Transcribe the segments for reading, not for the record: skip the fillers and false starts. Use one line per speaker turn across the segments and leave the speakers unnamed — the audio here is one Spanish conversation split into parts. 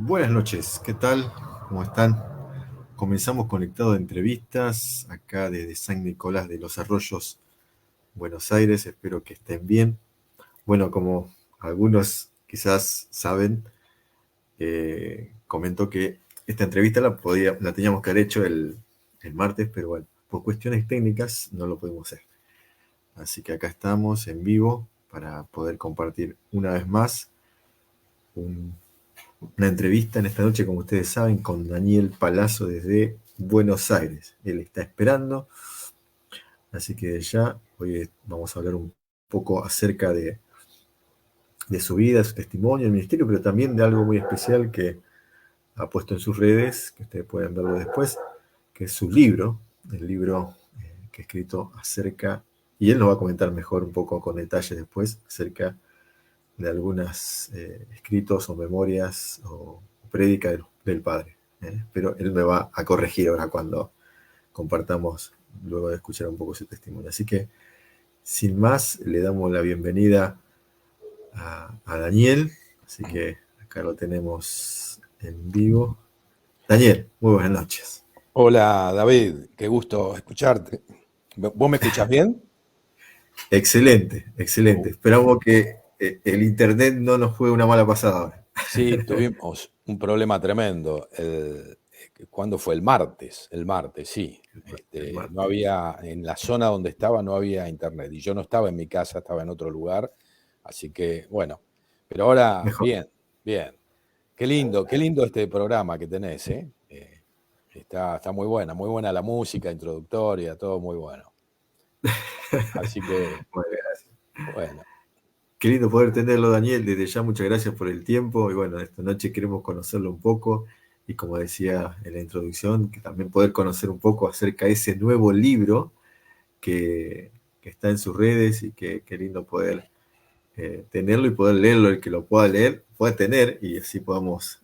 Buenas noches, ¿qué tal? ¿Cómo están? Comenzamos conectado de entrevistas acá desde San Nicolás de los Arroyos, Buenos Aires. Espero que estén bien. Bueno, como algunos quizás saben, comentó que esta entrevista la teníamos que haber hecho el martes, pero bueno, por cuestiones técnicas no lo pudimos hacer. Así que acá estamos en vivo para poder compartir una vez más un una entrevista en esta noche, como ustedes saben, con Daniel Palazzo desde Buenos Aires. Él está esperando, así que ya hoy vamos a hablar un poco acerca de su vida, su testimonio, el ministerio, pero también de algo muy especial que ha puesto en sus redes, que ustedes pueden verlo después, que es su libro, el libro que ha escrito acerca, y él nos va a comentar mejor un poco con detalles después, acerca de algunos escritos o memorias o prédica del Padre. Pero él me va a corregir ahora cuando compartamos, luego de escuchar un poco su testimonio. Así que, sin más, le damos la bienvenida a Daniel. Así que acá lo tenemos en vivo. Daniel, muy buenas noches.
Hola David, qué gusto escucharte. ¿Vos me escuchás bien?
Excelente, excelente. Esperamos que el internet no nos juegue una mala pasada ahora.
Sí, tuvimos un problema tremendo. ¿Cuándo fue? El martes. El martes, sí.
El
No
martes.
había, en la zona donde estaba no había internet. Y yo no estaba en mi casa, estaba en otro lugar. Así que, bueno. Pero ahora,
Mejor.
bien, bien. Qué lindo este programa que tenés, ¿eh? Está muy buena la música introductoria, todo muy bueno. Así que,
Bueno,
bueno.
qué lindo poder tenerlo, Daniel. Desde ya, muchas gracias por el tiempo. Y bueno, esta noche queremos conocerlo un poco. Y como decía en la introducción, que también poder conocer un poco acerca de ese nuevo libro que, que está en sus redes y que qué lindo poder tenerlo y poder leerlo. El que lo pueda leer, pueda tener y así podamos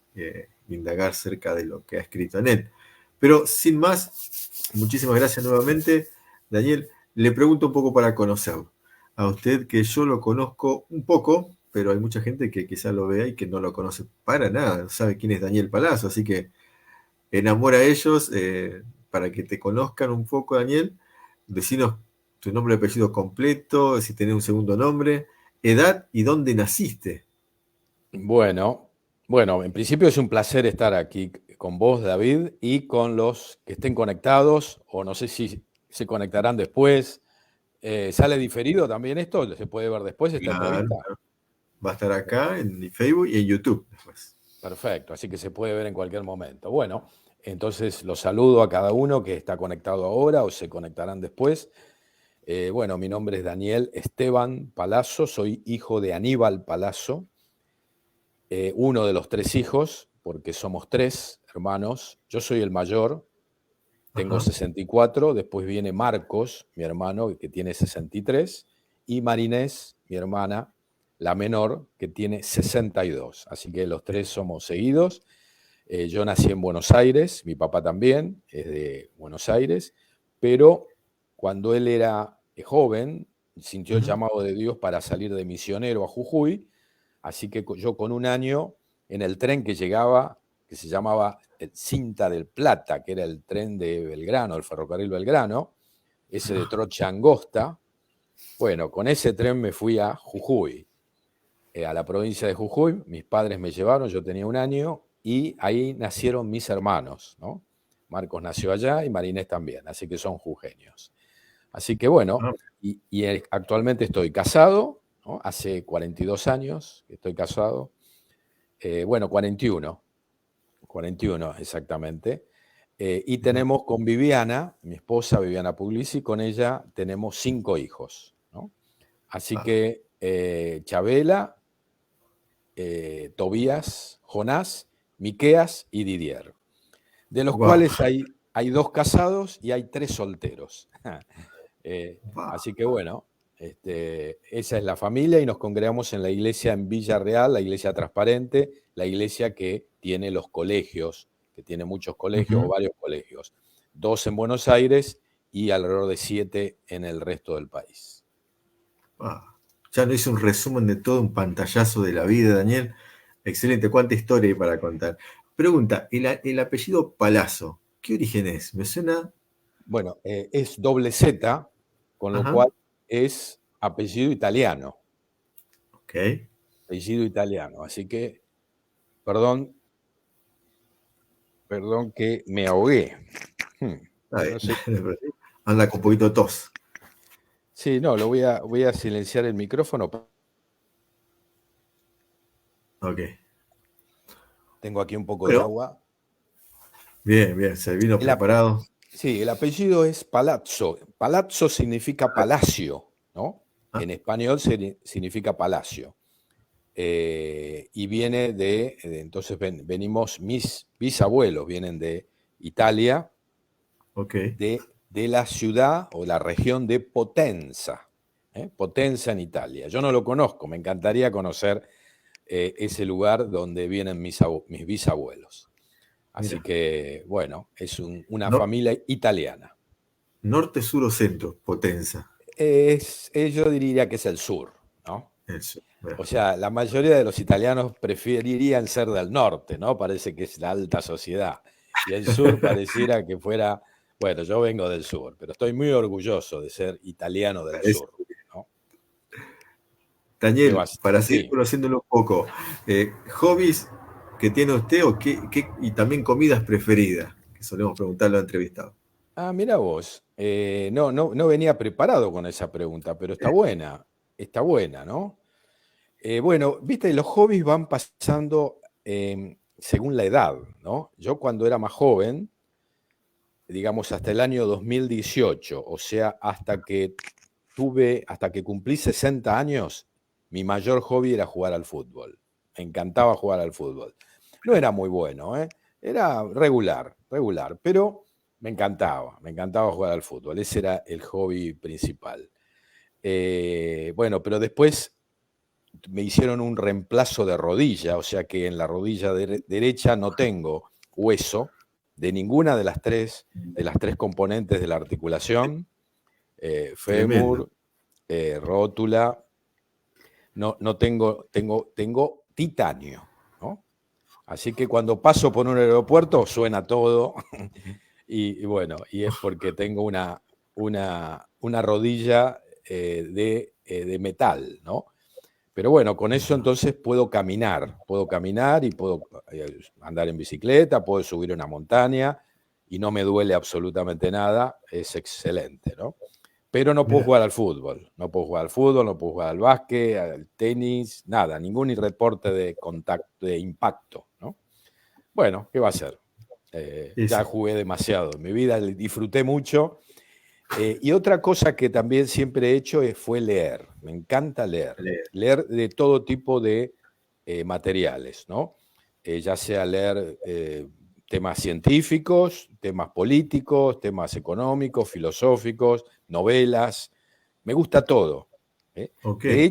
indagar cerca de lo que ha escrito en él. Pero sin más, muchísimas gracias nuevamente, Daniel. Le pregunto un poco para conocerlo. A usted que yo lo conozco un poco, pero hay mucha gente que quizás lo vea y que no lo conoce para nada, no sabe quién es Daniel Palazzo, así que enamora a ellos para que te conozcan un poco, Daniel. Decinos tu nombre y apellido completo, si tenés un segundo nombre, edad y dónde naciste.
Bueno, bueno, en principio es un placer estar aquí con vos, David, y con los que estén conectados, o no sé si se conectarán después. ¿Sale diferido también esto? ¿Se puede ver después esta
Claro,
entrevista?
claro. Va a estar acá en Facebook y en YouTube después.
Perfecto, así que se puede ver en cualquier momento. Bueno, entonces los saludo a cada uno que está conectado ahora o se conectarán después. Bueno, mi nombre es Daniel Esteban Palazzo, soy hijo de Aníbal Palazzo, uno de los tres hijos, porque somos tres hermanos. Yo soy el mayor, tengo
Ajá.
64, después viene Marcos, mi hermano, que tiene 63, y Marinés, mi hermana, la menor, que tiene 62. Así que los tres somos seguidos. Yo nací en Buenos Aires, mi papá también es de Buenos Aires, pero cuando él era joven, sintió el
Ujú.
llamado de Dios para salir de misionero a Jujuy. Así que yo con un año, en el tren que llegaba, que se llamaba el Cinta del Plata, que era el tren de Belgrano, el ferrocarril Belgrano, ese de trocha angosta, bueno, con ese tren me fui a Jujuy, a la provincia de Jujuy. Mis padres me llevaron, yo tenía un año, y ahí nacieron mis hermanos, ¿no? Marcos nació allá y Marinés también, así que son jujeños. Así que bueno,
Ah,
y actualmente estoy casado, ¿no? Hace 42 años que estoy casado. Bueno, 41 exactamente. Y
ujú.
tenemos con Viviana, mi esposa Viviana Puglisi, con ella tenemos 5 hijos, ¿no? Así
Ah,
que Chabela, Tobías, Jonás, Miqueas y Didier, de los
wow,
cuales hay 2 casados y hay 3 solteros.
wow.
Así que bueno, esa es la familia y nos congregamos en la iglesia en Villarreal, la iglesia transparente, la iglesia que tiene los colegios, que tiene muchos colegios o
Ujú.
varios colegios, 2 en Buenos Aires y alrededor de 7 en el resto del país.
Ah, ya no hice un resumen de todo, un pantallazo de la vida, Daniel. Excelente, cuánta historia hay para contar. Pregunta, el apellido Palazzo, ¿qué origen es? Me suena.
Bueno, es doble Z, con lo
Ajá,
cual es apellido italiano.
ok.
Apellido italiano. Así que, perdón, perdón que me ahogué.
Está bien.
No sé.
Anda con un poquito de tos.
Sí, no, voy a silenciar el micrófono.
Ok.
Tengo aquí un poco de
Bueno,
agua.
bien, bien, se vino
El ap-
preparado.
sí, el apellido es Palazzo. Palazzo significa palacio, ¿no?
Ah,
En español significa palacio. Y viene entonces venimos, mis bisabuelos vienen de Italia,
ok.
de la ciudad o la región de Potenza, ¿eh? Potenza en Italia. Yo no lo conozco, me encantaría conocer ese lugar donde vienen mis bisabuelos. Así
Mira,
que, bueno, es una
no,
familia italiana.
norte, sur o centro, Potenza.
Yo diría que es el sur, ¿no?
Eso. Bueno,
O sea, la mayoría de los italianos preferirían ser del norte, ¿no? Parece que es la alta sociedad. Y el sur pareciera que fuera, bueno, yo vengo del sur, pero estoy muy orgulloso de ser italiano del
parece.
sur, ¿no? ¿Qué
Daniel,
vas?
para seguir
Sí.
conociéndolo un poco, hobbies que tiene usted o y también comidas preferidas, que solemos preguntarle a los entrevistados.
Ah, mira vos. No venía preparado con esa pregunta, pero está buena, ¿no? Bueno, viste, los hobbies van pasando según la edad, ¿no? Yo cuando era más joven, digamos hasta el año 2018, o sea, hasta que cumplí 60 años, mi mayor hobby era jugar al fútbol. Me encantaba jugar al fútbol. No era muy bueno, ¿eh? Era regular, pero me encantaba jugar al fútbol. Ese era el hobby principal. Bueno, pero después me hicieron un reemplazo de rodilla, o sea que en la rodilla derecha no tengo hueso de ninguna de las tres componentes de la articulación,
Tremendo.
fémur, rótula, no tengo titanio, ¿no? Así que cuando paso por un aeropuerto suena todo y bueno, y es porque tengo una rodilla de metal, ¿no? Pero bueno, con eso entonces puedo caminar y puedo andar en bicicleta, puedo subir una montaña y no me duele absolutamente nada, es excelente, ¿no? Pero no puedo
Mira,
jugar al fútbol, no puedo jugar al fútbol, no puedo jugar al básquet, al tenis, nada, ningún reporte de contacto, de impacto, ¿no? Bueno, ¿qué va a ser? Ya
ese.
jugué demasiado en mi vida, disfruté mucho. Y otra cosa que también siempre he hecho fue leer. Me encanta leer. Leer de todo tipo de materiales, ¿no? Ya sea leer temas científicos, temas políticos, temas económicos, filosóficos, novelas. Me gusta todo. ¿Eh?
Ok,
De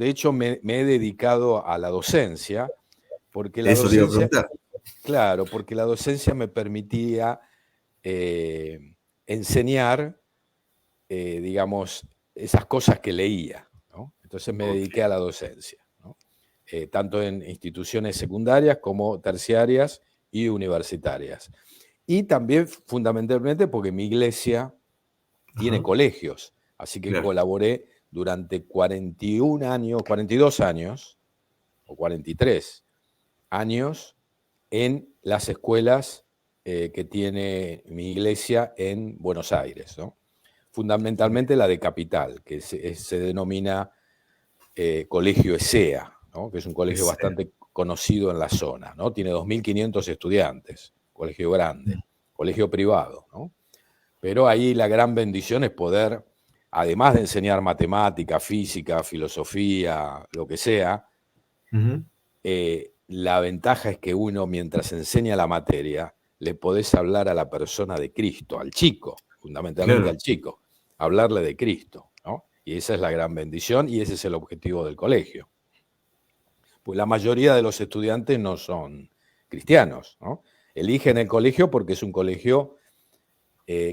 hecho me he dedicado a la docencia, porque la
eso le iba a
docencia,
preguntar.
claro, porque la docencia me permitía eh, enseñar digamos, esas cosas que leía, ¿no? Entonces me
Ok,
dediqué a la docencia, ¿no? Tanto en instituciones secundarias como terciarias y universitarias. Y también fundamentalmente porque mi iglesia tiene
ajá,
colegios, así que
claro.
colaboré durante 41 años, 42 años, o 43 años, en las escuelas que tiene mi iglesia en Buenos Aires, ¿no? Fundamentalmente la de Capital, que se denomina Colegio ESEA, ¿no? Que es un colegio
Ese,
bastante conocido en la zona, ¿no? Tiene 2.500 estudiantes, colegio grande, colegio privado, ¿no? Pero ahí la gran bendición es poder, además de enseñar matemática, física, filosofía, lo que sea,
ujú,
la ventaja es que uno, mientras enseña la materia, le podés hablar a la persona de Cristo, al chico, fundamentalmente
claro,
al chico, hablarle de Cristo, ¿no? Y esa es la gran bendición y ese es el objetivo del colegio. Pues la mayoría de los estudiantes no son cristianos, ¿no? Eligen el colegio porque es un colegio,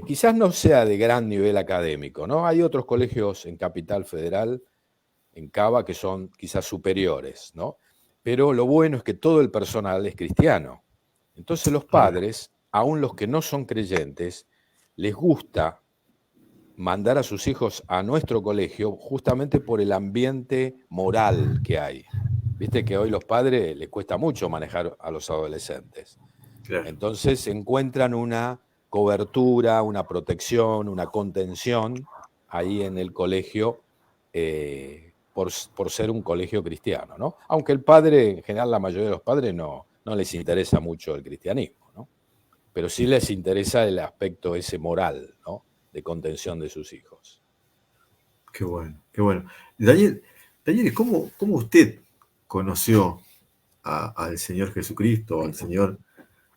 quizás no sea de gran nivel académico, ¿no? Hay otros colegios en Capital Federal, en Cava, que son quizás superiores, ¿no? pero lo bueno es que todo el personal es cristiano. Entonces los padres, aun los que no son creyentes, les gusta mandar a sus hijos a nuestro colegio justamente por el ambiente moral que hay. Viste que hoy los padres les cuesta mucho manejar a los adolescentes.
Claro.
Entonces encuentran una cobertura, una protección, una contención ahí en el colegio por ser un colegio cristiano, ¿no? Aunque el padre, en general la mayoría de los padres no les interesa mucho el cristianismo, ¿no? Pero sí les interesa el aspecto ese moral, ¿no? De contención de sus hijos.
Qué bueno, qué bueno. Daniel, ¿cómo usted conoció al Señor Jesucristo, al Señor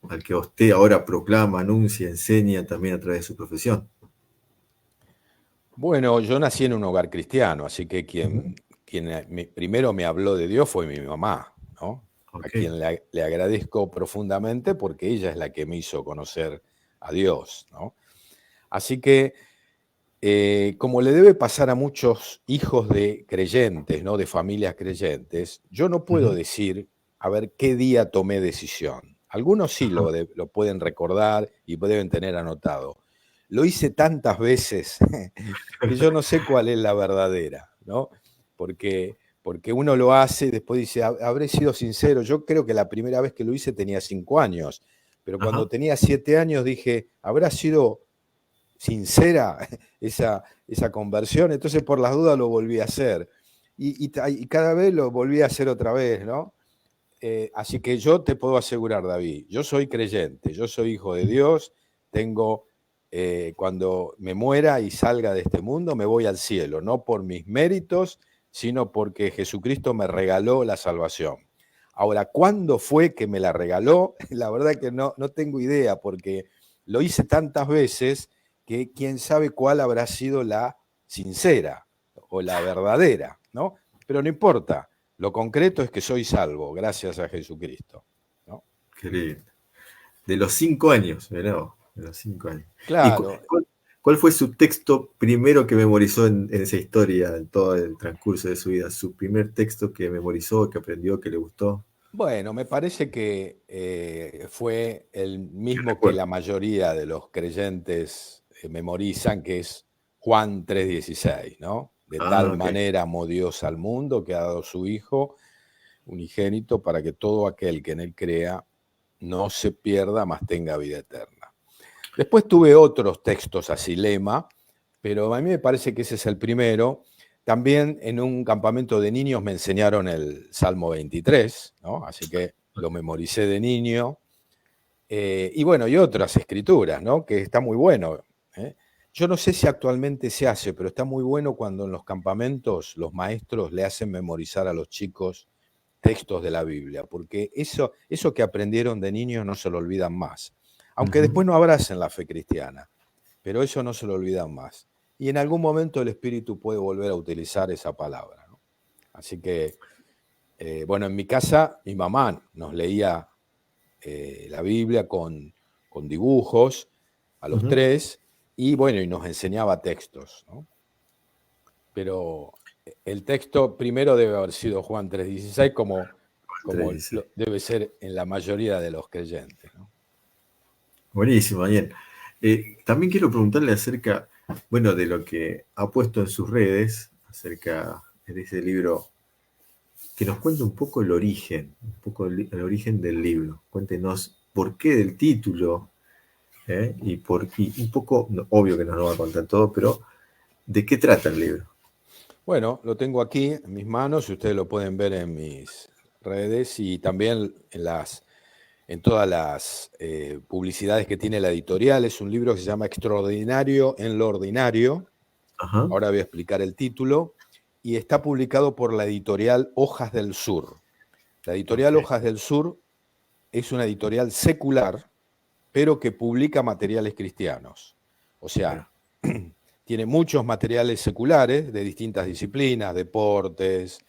al que usted ahora proclama, anuncia, enseña también a través de su profesión?
Bueno, yo nací en un hogar cristiano, así que quien primero me habló de Dios fue mi mamá, ¿no? A
Ok.
quien le agradezco profundamente porque ella es la que me hizo conocer a Dios, ¿no? Así que, como le debe pasar a muchos hijos de creyentes, ¿no? De familias creyentes, yo no puedo
Ujú.
decir, a ver, qué día tomé decisión. Algunos sí
Ajá.
lo pueden recordar y deben tener anotado. Lo hice tantas veces que yo no sé cuál es la verdadera, ¿no? Porque uno lo hace y después dice, habré sido sincero. Yo creo que la primera vez que lo hice tenía 5 años, pero cuando
Ajá.
tenía 7 años dije, ¿habrá sido sincera esa conversión? Entonces por las dudas lo volví a hacer. Y cada vez lo volví a hacer otra vez, ¿no? Así que yo te puedo asegurar, David, yo soy creyente, yo soy hijo de Dios, tengo, cuando me muera y salga de este mundo, me voy al cielo, no por mis méritos, sino porque Jesucristo me regaló la salvación. Ahora, ¿cuándo fue que me la regaló? La verdad que no tengo idea, porque lo hice tantas veces que quién sabe cuál habrá sido la sincera o la verdadera, ¿no? Pero no importa. Lo concreto es que soy salvo, gracias a Jesucristo, ¿no?
Qué lindo. De los 5 años, ¿verdad? De los 5 años. ¿Y
Claro.
cuál fue su texto primero que memorizó en esa historia, en todo el transcurso de su vida? Su primer texto que memorizó, que aprendió, que le gustó.
Bueno, me parece que fue el
¿Qué
mismo que
recuerdo?
la mayoría de los creyentes memorizan, que es Juan 3:16, ¿no? De tal
Ah, ok.
manera amó Dios al mundo que ha dado su Hijo unigénito para que todo aquel que en él crea no se pierda, mas tenga vida eterna. Después tuve otros textos así, lema, pero a mí me parece que ese es el primero. También en un campamento de niños me enseñaron el Salmo 23, ¿no? Así que lo memoricé de niño. Y bueno, y otras escrituras, ¿no? Que está muy bueno, ¿eh? Yo no sé si actualmente se hace, pero está muy bueno cuando en los campamentos los maestros le hacen memorizar a los chicos textos de la Biblia, porque eso que aprendieron de niños no se lo olvidan más. Aunque
Ujú.
después no abracen la fe cristiana, pero eso no se lo olvidan más. Y en algún momento el Espíritu puede volver a utilizar esa palabra, ¿no? Así que, bueno, en mi casa mi mamá nos leía la Biblia con dibujos a los
Ujú.
3 y bueno, y nos enseñaba textos, ¿no? Pero el texto primero debe haber sido Juan 3:16, como
3:16.
debe ser en la mayoría de los creyentes, ¿no?
Buenísimo, Daniel. También quiero preguntarle acerca, bueno, de lo que ha puesto en sus redes, acerca de ese libro, que nos cuente un poco el origen, un poco el origen del libro. Cuéntenos por qué del título, y un poco, obvio que no nos va a contar todo, pero ¿de qué trata el libro?
Bueno, lo tengo aquí en mis manos y ustedes lo pueden ver en mis redes y también en todas las publicidades que tiene la editorial. Es un libro que se llama Extraordinario en lo Ordinario.
Ajá.
Ahora voy a explicar el título. Y está publicado por la editorial Hojas del Sur. La
Ok.
editorial Hojas del Sur es una editorial secular, pero que publica materiales cristianos. O sea,
Mira.
tiene muchos materiales seculares de distintas disciplinas, deportes,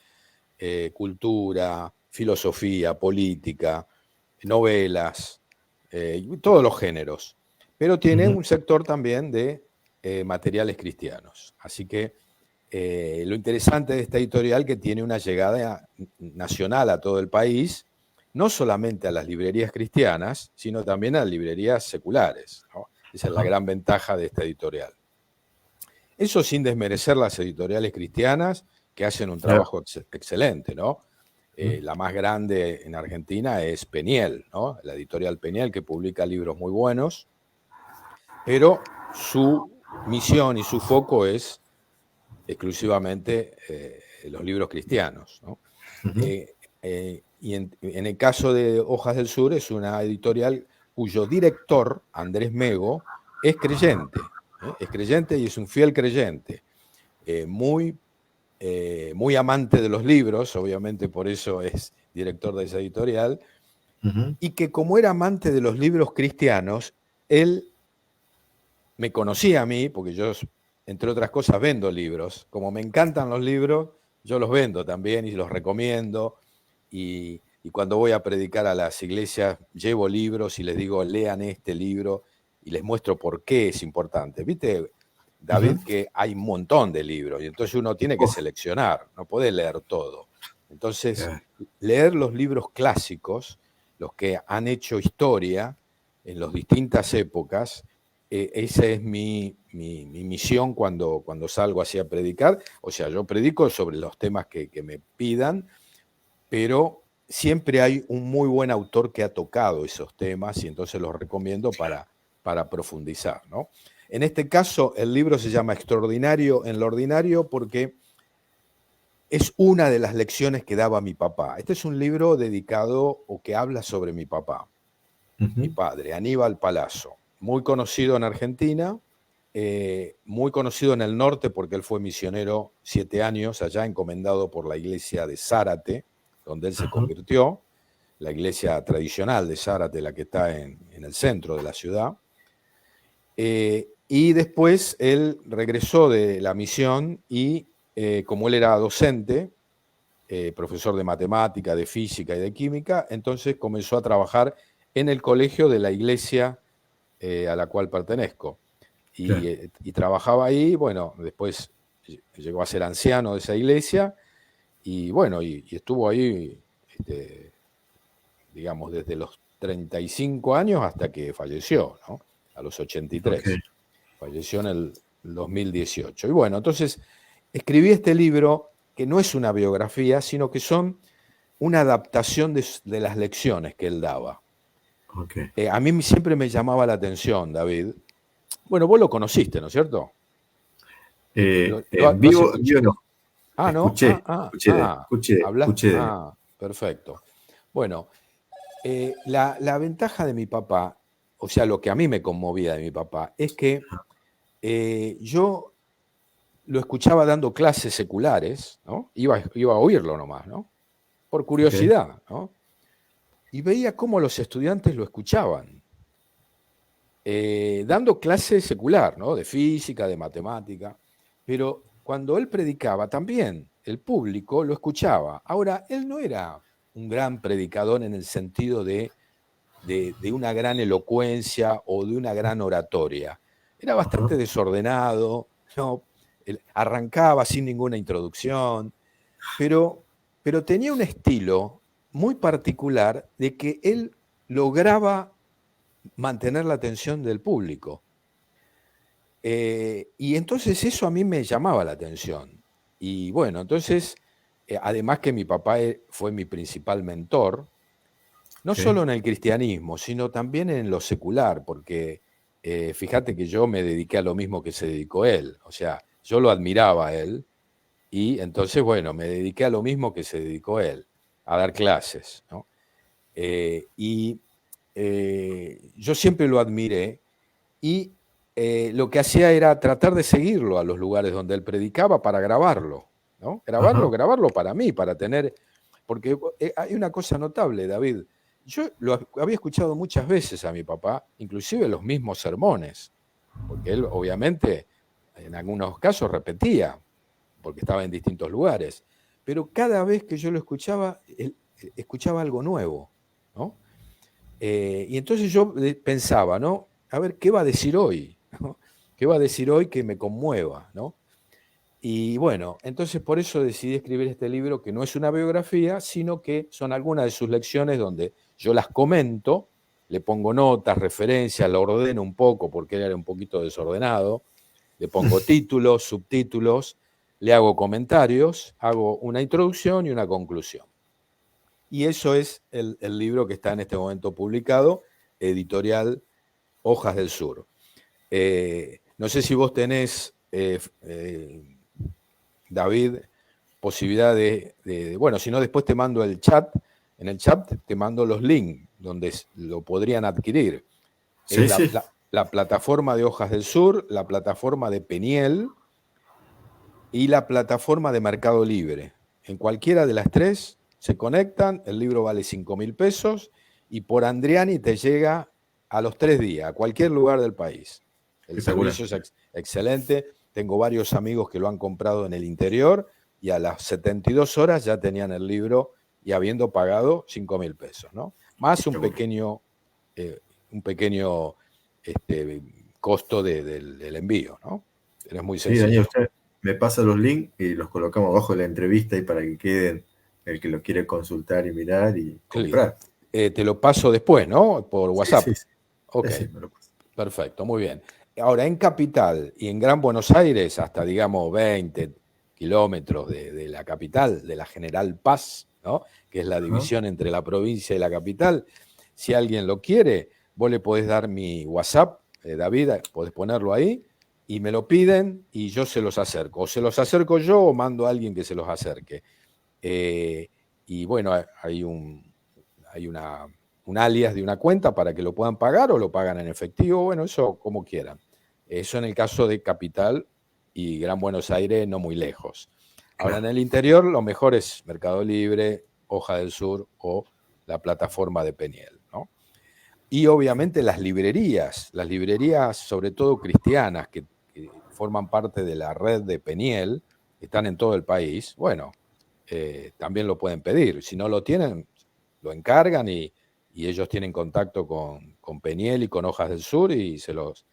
cultura, filosofía, política, novelas, todos los géneros. Pero tiene
Ujú.
un sector también de materiales cristianos. Así que Lo interesante de esta editorial es que tiene una llegada nacional a todo el país, no solamente a las librerías cristianas, sino también a las librerías seculares, ¿no? Esa es la gran ventaja de esta editorial. Eso sin desmerecer las editoriales cristianas, que hacen un trabajo excelente, ¿no? La más grande en Argentina es Peniel, ¿no? La editorial Peniel, que publica libros muy buenos, pero su misión y su foco es exclusivamente los libros cristianos, ¿no? Y en el caso de Hojas del Sur es una editorial cuyo director, Andrés Mego, es creyente. Es creyente y es un fiel creyente. Muy amante de los libros, obviamente por eso es director de esa editorial, y que como era amante de los libros cristianos, él me conocía a mí, porque yo, entre otras cosas, vendo libros. Como me encantan los libros, yo los vendo también y los recomiendo. Y cuando voy a predicar a las iglesias, llevo libros y les digo, lean este libro y les muestro por qué es importante. ¿Viste, David, que hay un montón de libros y entonces uno tiene que seleccionar, no puede leer todo? Entonces, leer los libros clásicos, los que han hecho historia en las distintas épocas, esa es mi misión cuando salgo así a predicar. O sea, yo predico sobre los temas que me pidan, pero siempre hay un muy buen autor que ha tocado esos temas y entonces los recomiendo para profundizar, ¿no? En este caso, el libro se llama Extraordinario en lo Ordinario porque es una de las lecciones que daba mi papá. Este es un libro dedicado o que habla sobre mi papá, mi padre, Aníbal Palazzo, muy conocido en Argentina, muy conocido en el norte porque él fue misionero 7 años allá, encomendado por la iglesia de Zárate, donde él se convirtió, la iglesia tradicional de Zárate, la que está en el centro de la ciudad. Y después él regresó de la misión y como él era docente, profesor de matemática, de física y de química, entonces comenzó a trabajar en el colegio de la iglesia a la cual pertenezco. Y trabajaba ahí, bueno, después llegó a ser anciano de esa iglesia y bueno, y estuvo ahí, digamos, desde los 35 años hasta que falleció, ¿no? A los 83. Falleció en el 2018. Y bueno, entonces escribí este libro que no es una biografía, sino que son una adaptación de las lecciones que él daba. A mí siempre me llamaba la atención, David. Bueno, vos lo conociste, ¿no es cierto?
Vivo no.
Ah, ¿no?
Escuché.
Perfecto. Bueno, la ventaja de mi papá, o sea, lo que a mí me conmovía de mi papá, es que yo lo escuchaba dando clases seculares, ¿no? Iba a oírlo nomás, ¿no? Por curiosidad, ¿no? Y veía cómo los estudiantes lo escuchaban, dando clase secular, ¿no? De física, de matemática, pero cuando él predicaba también, el público lo escuchaba. Ahora, él no era un gran predicador en el sentido de una gran elocuencia o de una gran oratoria. Era bastante desordenado, ¿no? Arrancaba sin ninguna introducción, pero tenía un estilo muy particular de que él lograba mantener la atención del público. Y entonces eso a mí me llamaba la atención. Y bueno, entonces, además que mi papá fue mi principal mentor, no solo en el cristianismo, sino también en lo secular, porque fíjate que yo me dediqué a lo mismo que se dedicó él. O sea, yo lo admiraba a él y entonces, bueno, me dediqué a lo mismo que se dedicó él, a dar clases, ¿no? Yo siempre lo admiré y lo que hacía era tratar de seguirlo a los lugares donde él predicaba para grabarlo, ¿no? Grabarlo para mí, para tener... Porque hay una cosa notable, David. Yo lo había escuchado muchas veces a mi papá, inclusive los mismos sermones, porque él obviamente en algunos casos repetía, porque estaba en distintos lugares, pero cada vez que yo lo escuchaba, él escuchaba algo nuevo, ¿no? Y entonces yo pensaba, ¿no? A ver, ¿qué va a decir hoy? ¿No? ¿Qué va a decir hoy que me conmueva? ¿No? Y bueno, entonces por eso decidí escribir este libro, que no es una biografía, sino que son algunas de sus lecciones donde yo las comento, le pongo notas, referencias, lo ordeno un poco porque él era un poquito desordenado, le pongo títulos, subtítulos, le hago comentarios, hago una introducción y una conclusión. Y eso es el libro que está en este momento publicado, editorial Hojas del Sur. No sé si vos tenés, David, posibilidad bueno, si no, después te mando el chat. En el chat te mando los links donde lo podrían adquirir.
Sí,
Es
sí.
la plataforma de Hojas del Sur, la plataforma de Peniel y la plataforma de Mercado Libre. En cualquiera de las tres se conectan, el libro vale 5.000 pesos y por Andriani te llega a los 3 días, a cualquier lugar del país. El
Espectacular.
servicio es excelente. Tengo varios amigos que lo han comprado en el interior y a las 72 horas ya tenían el libro y habiendo pagado 5.000 pesos, ¿no? Más un pequeño costo del envío, ¿no? Pero es muy
Sí, Daniel,
sencillo.
usted me pasa los links y los colocamos abajo de la entrevista y para que queden el que lo quiere consultar y mirar y comprar.
Te lo paso después, ¿no? Por
Sí,
WhatsApp.
sí, sí.
Ok,
Sí, me lo pasa.
perfecto, muy bien. Ahora, en Capital y en Gran Buenos Aires, hasta digamos 20 kilómetros de la capital, de la General Paz, ¿no? Que es la
Ajá.
división entre la provincia y la capital, si alguien lo quiere, vos le podés dar mi WhatsApp, David, podés ponerlo ahí, y me lo piden y yo se los acerco. O se los acerco yo o mando a alguien que se los acerque. Y bueno, hay un alias de una cuenta para que lo puedan pagar o lo pagan en efectivo, bueno, eso como quieran. Eso en el caso de Capital y Gran Buenos Aires, no muy lejos. Ahora, en
Claro.
el interior, lo mejor es Mercado Libre, Hoja del Sur o la plataforma de Peniel, ¿no? Y obviamente las librerías sobre todo cristianas, que forman parte de la red de Peniel, que están en todo el país, bueno, también lo pueden pedir. Si no lo tienen, lo encargan y ellos tienen contacto con Peniel y con Hojas del Sur y se los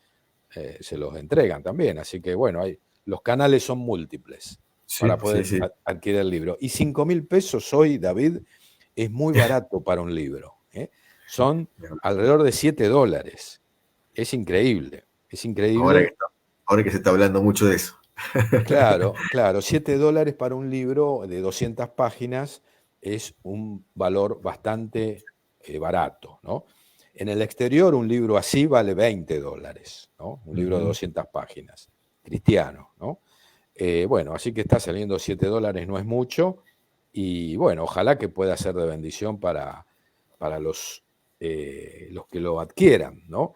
entregan también. Así que bueno, los canales son múltiples
Sí,
para
sí,
poder
sí.
adquirir el libro. Y 5.000 pesos hoy, David, es muy barato para un libro. Son alrededor de $7. Es increíble, es
Ahora
increíble.
ahora que se está hablando mucho de eso.
Claro, claro, $7 para un libro de 200 páginas es un valor bastante barato, ¿no? En el exterior un libro así vale $20, ¿no? Un libro de
Ujú.
200 páginas, cristiano, ¿no? Bueno, así que está saliendo $7, no es mucho, y bueno, ojalá que pueda ser de bendición para los que lo adquieran, ¿no?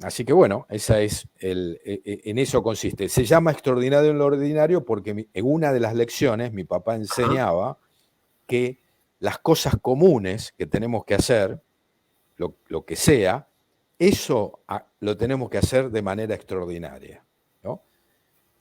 Así que bueno, en eso consiste. Se llama Extraordinario en lo Ordinario porque en una de las lecciones mi papá
Ajá.
enseñaba que las cosas comunes que tenemos que hacer, lo que sea, eso lo tenemos que hacer de manera extraordinaria, ¿no?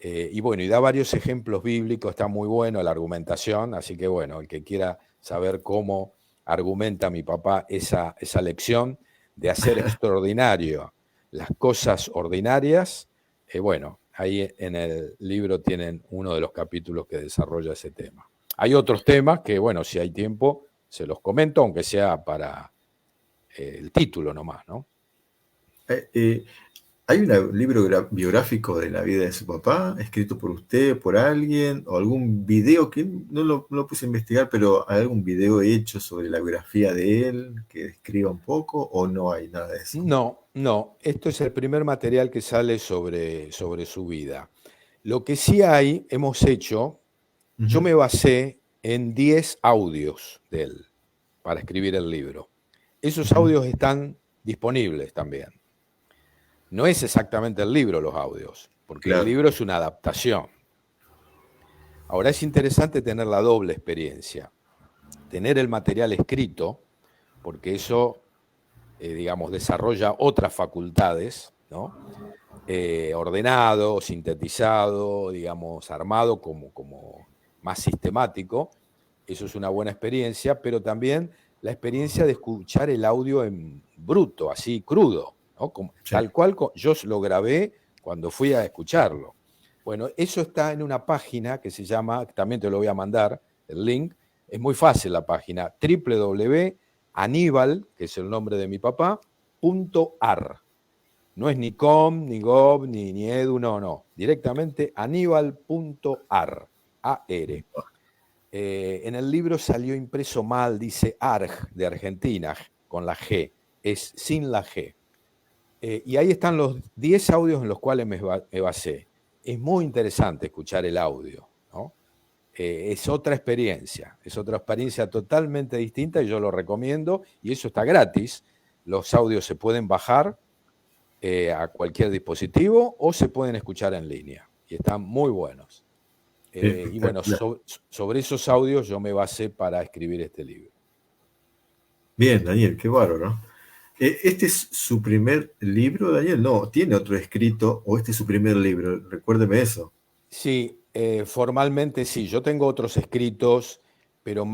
Y bueno, y da varios ejemplos bíblicos, está muy bueno la argumentación, así que bueno, el que quiera saber cómo argumenta mi papá esa lección de hacer extraordinario las cosas ordinarias, bueno, ahí en el libro tienen uno de los capítulos que desarrolla ese tema. Hay otros temas que, bueno, si hay tiempo, se los comento, aunque sea para el título nomás, ¿no?
Eh, eh, ¿Hay un libro biográfico de la vida de su papá, escrito por usted, por alguien, o algún video que no lo puse a investigar, pero hay algún video hecho sobre la biografía de él que describa un poco, o no hay nada de eso?
No, no, esto es el primer material que sale sobre su vida. Lo que sí hemos hecho, yo
Ujú.
me basé en 10 audios de él para escribir el libro. Esos
Ujú.
audios están disponibles también. No es exactamente el libro los audios, porque el
Claro.
libro es una adaptación. Ahora es interesante tener la doble experiencia, tener el material escrito, porque eso, digamos, desarrolla otras facultades, ¿no? Ordenado, sintetizado, digamos, armado como más sistemático. Eso es una buena experiencia, pero también la experiencia de escuchar el audio en bruto, así crudo, ¿no?
Sí.
Tal cual yo lo grabé cuando fui a escucharlo. Bueno, eso está en una página que se llama, también te lo voy a mandar, el link, es muy fácil la página, www.aníbal, que es el nombre de mi papá, .ar. No es ni com, ni gov, ni edu, no. Directamente aníbal.ar. A-R. En el libro salió impreso mal, dice ARG de Argentina, con la G, es sin la G. Y ahí están los 10 audios en los cuales me basé. Es muy interesante escuchar el audio, ¿no? Es otra experiencia totalmente distinta y yo lo recomiendo y eso está gratis. Los audios se pueden bajar a cualquier dispositivo o se pueden escuchar en línea y están muy buenos. Y bueno, sobre esos audios yo me basé para escribir este libro.
Bien, Daniel, qué bárbaro, ¿no? ¿Este es su primer libro, Daniel? No, ¿tiene otro escrito o este es su primer libro? Recuérdeme eso.
Sí, formalmente sí. Yo tengo otros escritos, pero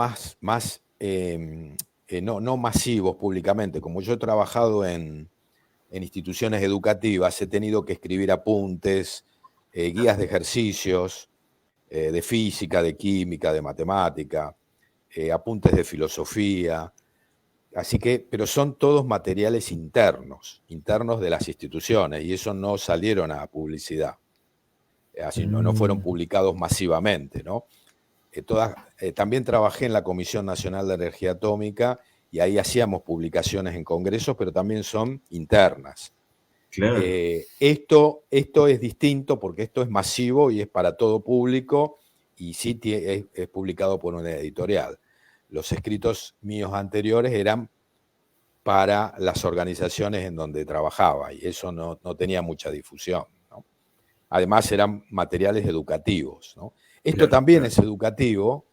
no masivos públicamente. Como yo he trabajado en instituciones educativas, he tenido que escribir apuntes, guías de ejercicios, de física, de química, de matemática, apuntes de filosofía. Así que, pero son todos materiales internos de las instituciones, y eso no salieron a publicidad. Así no fueron publicados masivamente, ¿no? También trabajé en la Comisión Nacional de Energía Atómica y ahí hacíamos publicaciones en congresos, pero también son internas.
Claro.
Esto es distinto porque esto es masivo y es para todo público y sí es publicado por una editorial. Los escritos míos anteriores eran para las organizaciones en donde trabajaba y eso no tenía mucha difusión, ¿no? Además eran materiales educativos, ¿no? Esto también es educativo,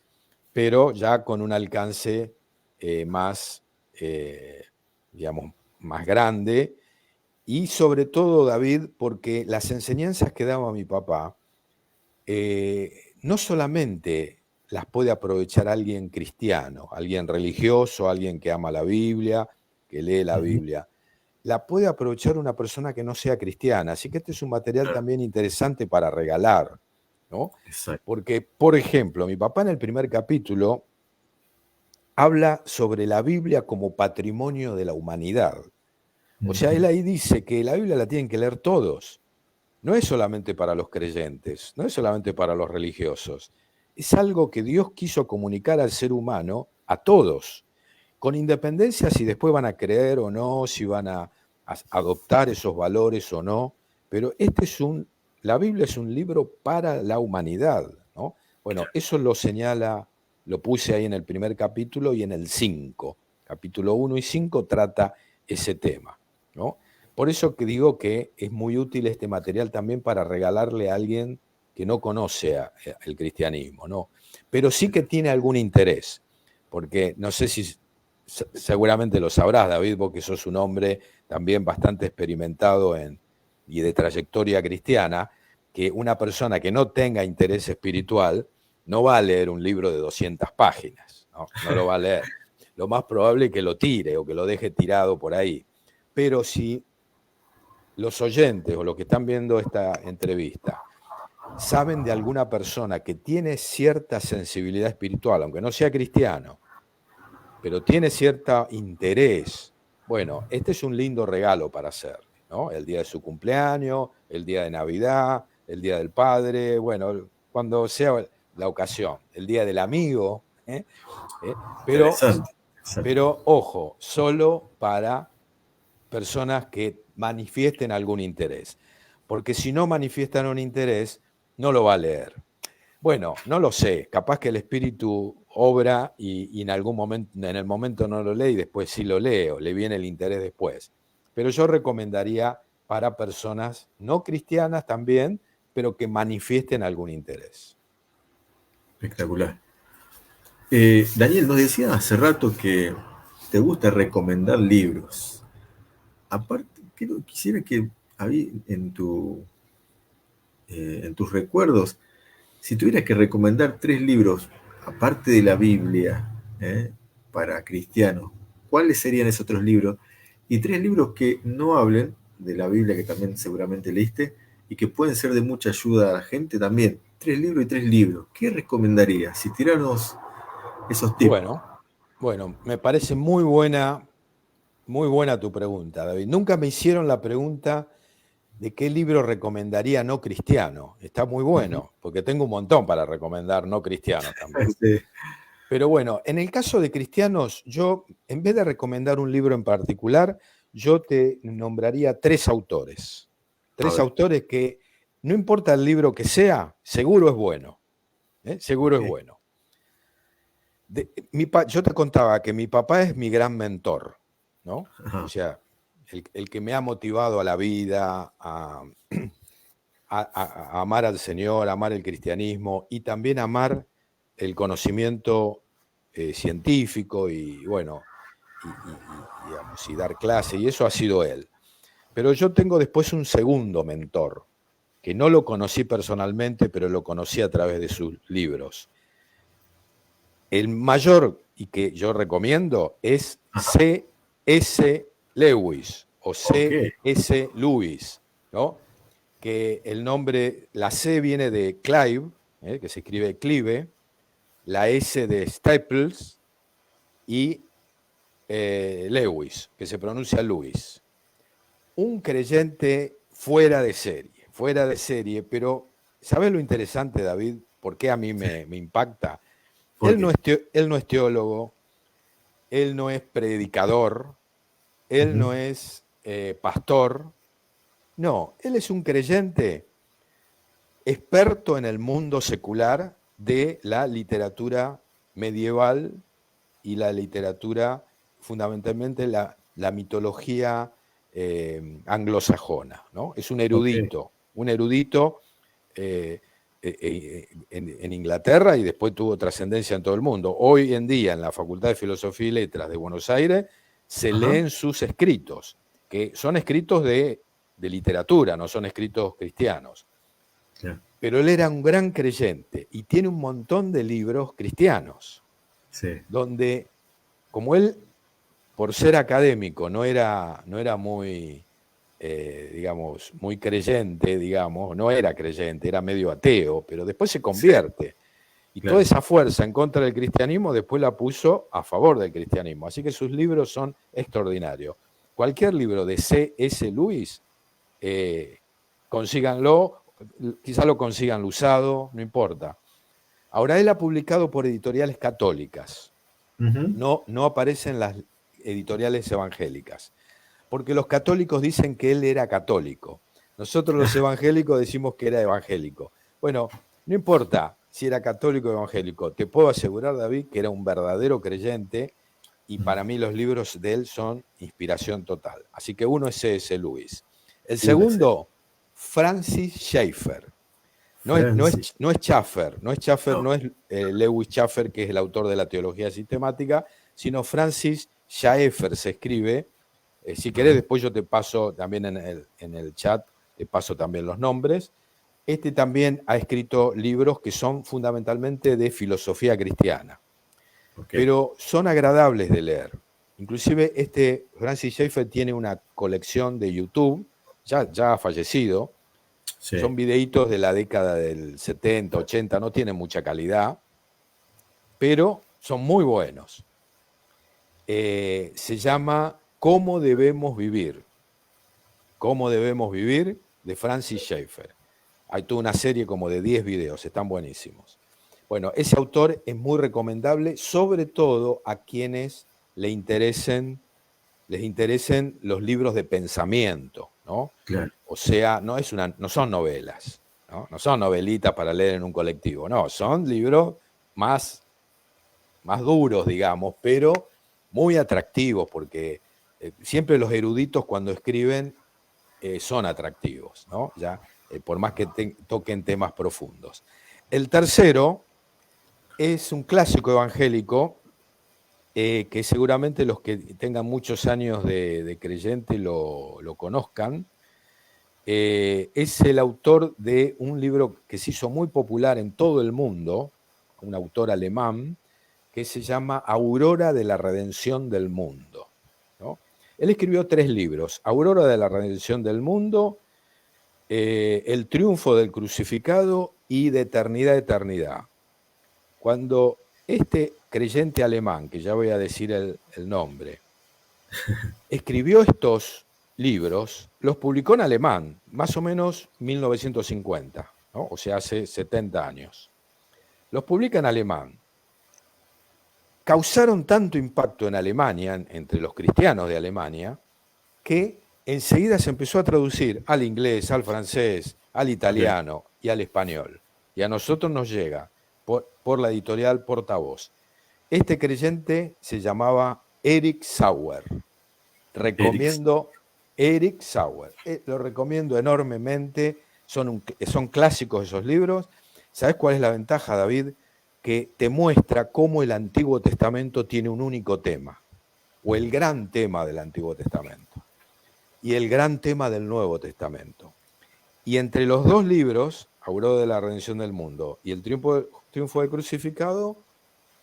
pero ya con un alcance más, digamos, más grande y sobre todo, David, porque las enseñanzas que daba mi papá no solamente las puede aprovechar alguien cristiano, alguien religioso, alguien que ama la Biblia, que lee la Biblia, la puede aprovechar una persona que no sea cristiana. Así que este es un material también interesante para regalar, ¿no?
Exacto.
Porque, por ejemplo, mi papá en el primer capítulo habla sobre la Biblia como patrimonio de la humanidad. O sea, él ahí dice que la Biblia la tienen que leer todos. No es solamente para los creyentes, no es solamente para los religiosos. Es algo que Dios quiso comunicar al ser humano, a todos, con independencia si después van a creer o no, si van a adoptar esos valores o no. Pero la Biblia es un libro para la humanidad, ¿no? Bueno, eso lo señala, lo puse ahí en el primer capítulo y en el 5. Capítulo 1 y 5 trata ese tema, ¿no? Por eso que digo que es muy útil este material también para regalarle a alguien que no conoce el cristianismo, ¿no? Pero sí que tiene algún interés, porque no sé si seguramente lo sabrás, David, vos que sos un hombre también bastante experimentado y de trayectoria cristiana, que una persona que no tenga interés espiritual no va a leer un libro de 200 páginas, no lo va a leer. Lo más probable es que lo tire o que lo deje tirado por ahí. Pero si los oyentes o los que están viendo esta entrevista saben de alguna persona que tiene cierta sensibilidad espiritual, aunque no sea cristiano, pero tiene cierto interés, bueno, este es un lindo regalo para hacerle, ¿no? El día de su cumpleaños, el día de Navidad, el día del padre, bueno, cuando sea la ocasión, el día del amigo, pero ojo, solo para personas que manifiesten algún interés, porque si no manifiestan un interés, no lo va a leer. Bueno, no lo sé, capaz que el espíritu obra y en algún momento, en el momento no lo lee y después sí lo lee o le viene el interés después. Pero yo recomendaría para personas no cristianas también, pero que manifiesten algún interés.
Espectacular. Daniel, nos decía hace rato que te gusta recomendar libros. Aparte, quisiera que en tus recuerdos, si tuvieras que recomendar 3 libros, aparte de la Biblia, para cristianos, ¿cuáles serían esos 3 libros? Y 3 libros que no hablen de la Biblia, que también seguramente leíste, y que pueden ser de mucha ayuda a la gente también. 3 libros y 3 libros. ¿Qué recomendarías? Si tiranos esos tips.
Bueno, bueno, me parece muy buena tu pregunta, David. Nunca me hicieron la pregunta de qué libro recomendaría no cristiano. Está muy
Ujú.
bueno, porque tengo un montón para recomendar no cristianos también.
Sí.
Pero bueno, en el caso de cristianos, yo, en vez de recomendar un libro en particular, yo te nombraría tres autores.
A
Tres
ver,
autores que, no importa el libro que sea, seguro es bueno. Seguro
ok.
es bueno. Yo te contaba que mi papá es mi gran mentor, ¿no? O
Ajá.
sea, el que me ha motivado a la vida, a amar al Señor, a amar el cristianismo y también a amar el conocimiento científico y bueno, digamos, y dar clase, y eso ha sido él. Pero yo tengo después un segundo mentor, que no lo conocí personalmente, pero lo conocí a través de sus libros. El mayor y que yo recomiendo es
Ajá.
C.S. Lewis o
Ok.
C.S. Lewis, ¿no? Que el nombre, la C viene de Clive, que se escribe Clive, la S de Staples y Lewis, que se pronuncia Lewis. Un creyente fuera de serie, pero ¿sabes lo interesante, David? ¿Por qué a mí
Sí.
me impacta?
¿Por qué?
Él no es teólogo, él no es predicador, él
Ujú.
no es pastor, no, él es un creyente experto en el mundo secular de la literatura medieval y la literatura, fundamentalmente la mitología anglosajona, ¿no? Es
Ok.
un erudito en Inglaterra y después tuvo trascendencia en todo el mundo. Hoy en día en la Facultad de Filosofía y Letras de Buenos Aires se
Ajá.
leen sus escritos, que son escritos de literatura, no son escritos cristianos.
Ya.
Pero él era un gran creyente y tiene un montón de libros cristianos,
Sí.
donde, como él, por ser académico, no era muy, digamos, muy creyente, digamos, no era creyente, era medio ateo, pero después se
Sí.
convierte. Y toda
Claro.
esa fuerza en contra del cristianismo después la puso a favor del cristianismo. Así que sus libros son extraordinarios. Cualquier libro de C.S. Lewis, eh, consíganlo, quizá lo consigan usado, no importa. Ahora él ha publicado por editoriales católicas,
Ujú.
no aparecen las editoriales evangélicas, porque los católicos dicen que él era católico. Nosotros los evangélicos decimos que era evangélico. Bueno, no importa si era católico o evangélico, te puedo asegurar, David, que era un verdadero creyente y
Mm.
para mí los libros de él son inspiración total. Así que uno es C.S. Lewis. El
Uno es
segundo, Francis Schaeffer.
Francis.
No es Schaffer,
No.
no es Lewis Schaffer, que es el autor de la teología sistemática, sino Francis Schaeffer se escribe. Si querés,
Ajá.
después yo te paso también en el chat, te paso también los nombres. Este también ha escrito libros que son fundamentalmente de filosofía cristiana,
Ok.
pero son agradables de leer. Inclusive este Francis Schaeffer tiene una colección de YouTube, ya ha fallecido,
Sí.
son videitos de la década del 70, 80, no tienen mucha calidad, pero son muy buenos. Se llama ¿Cómo debemos vivir? ¿Cómo debemos vivir? De Francis Schaeffer. Hay toda una serie como de 10 videos, están buenísimos. Bueno, ese autor es muy recomendable, sobre todo a quienes les interesen los libros de pensamiento, ¿no?
Claro.
O sea, no son novelas, ¿no? No son novelitas para leer en un colectivo, no, son libros más, más duros, digamos, pero muy atractivos, porque siempre los eruditos cuando escriben son atractivos, ¿no? Ya, por más que toquen temas profundos. El tercero es un clásico evangélico que seguramente los que tengan muchos años de creyente lo conozcan. Es el autor de un libro que se hizo muy popular en todo el mundo, un autor alemán, que se llama Aurora de la Redención del Mundo, ¿no? Él escribió 3 libros, Aurora de la Redención del Mundo, El triunfo del crucificado y de eternidad a eternidad. Cuando este creyente alemán, que ya voy a decir el nombre, escribió estos libros, los publicó en alemán, más o menos 1950, ¿no? O sea, hace 70 años. Los publica en alemán. Causaron tanto impacto en Alemania, entre los cristianos de Alemania, que enseguida se empezó a traducir al inglés, al francés, al italiano y al español. Y a nosotros nos llega por la editorial Portavoz. Este creyente se llamaba Erich Sauer. Recomiendo Erich Sauer. Lo recomiendo enormemente. Son clásicos esos libros. ¿Sabes cuál es la ventaja, David? Que te muestra cómo el Antiguo Testamento tiene un único tema, o el gran tema del Antiguo Testamento, y el gran tema del Nuevo Testamento. Y entre los dos libros, Aurora de la Redención del Mundo y el Triunfo del Crucificado,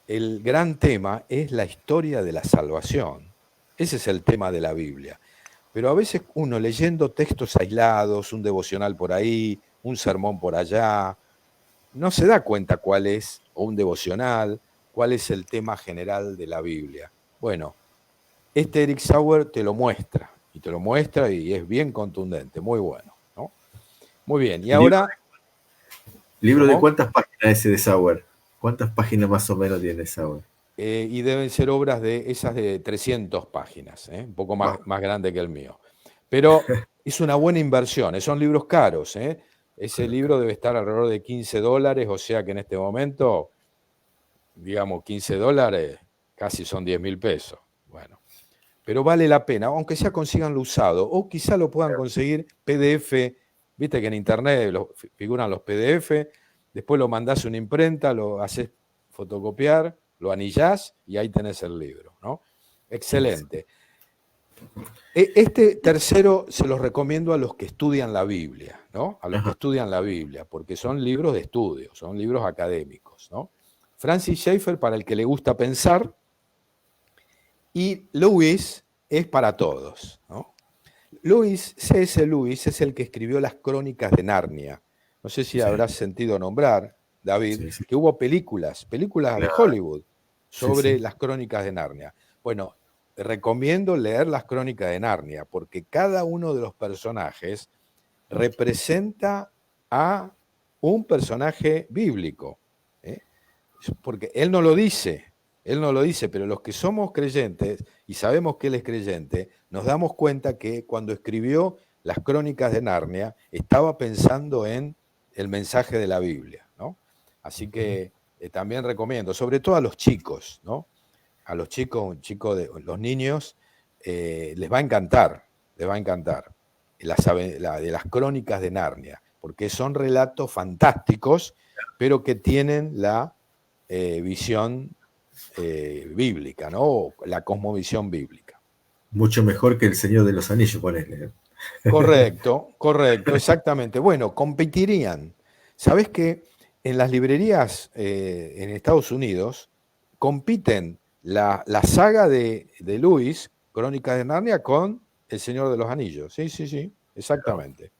el gran tema es la historia de la salvación. Ese es el tema de la Biblia. Pero a veces uno leyendo textos aislados, un devocional por ahí, un sermón por allá, no se da cuenta cuál es, o un devocional, cuál es el tema general de la Biblia. Bueno, este Erich Sauer te lo muestra, y es bien contundente, muy bueno, ¿no? Muy bien, y ahora...
¿Libro de cuántas páginas ese de Sauer? ¿Cuántas páginas más o menos tiene Sauer?
Y deben ser obras de esas de 300 páginas, un poco más grande que el mío. Pero es una buena inversión, son libros caros. Ese libro debe estar alrededor de $15, o sea que en este momento, digamos, $15 casi son 10.000 pesos. Bueno, pero vale la pena, aunque sea consiganlo usado, o quizá lo puedan conseguir PDF. Viste que en internet figuran los PDF, después lo mandás a una imprenta, lo haces fotocopiar, lo anillás y ahí tenés el libro, ¿no? Excelente. Este tercero se los recomiendo a los que estudian la Biblia, ¿no? A los que estudian la Biblia, porque son libros de estudio, son libros académicos, ¿no? Francis Schaeffer para el que le gusta pensar, y Lewis es para todos, ¿no? C.S. Lewis es el que escribió las Crónicas de Narnia. No sé si habrás sentido nombrar, David, que hubo películas de Hollywood sobre las Crónicas de Narnia. Bueno, recomiendo leer las Crónicas de Narnia, porque cada uno de los personajes representa a un personaje bíblico. Porque él no lo dice, pero los que somos creyentes y sabemos que él es creyente, nos damos cuenta que cuando escribió las Crónicas de Narnia estaba pensando en el mensaje de la Biblia, ¿no? Así que también recomiendo, sobre todo a los chicos, ¿no? A los chicos, los niños, les va a encantar de las Crónicas de Narnia, porque son relatos fantásticos, pero que tienen la visión bíblica, ¿no? La cosmovisión bíblica.
Mucho mejor que El Señor de los Anillos, ponele.
Correcto, exactamente. Bueno, competirían. ¿Sabés que en las librerías en Estados Unidos compiten la saga de Lewis, Crónicas de Narnia, con El Señor de los Anillos? Sí, exactamente.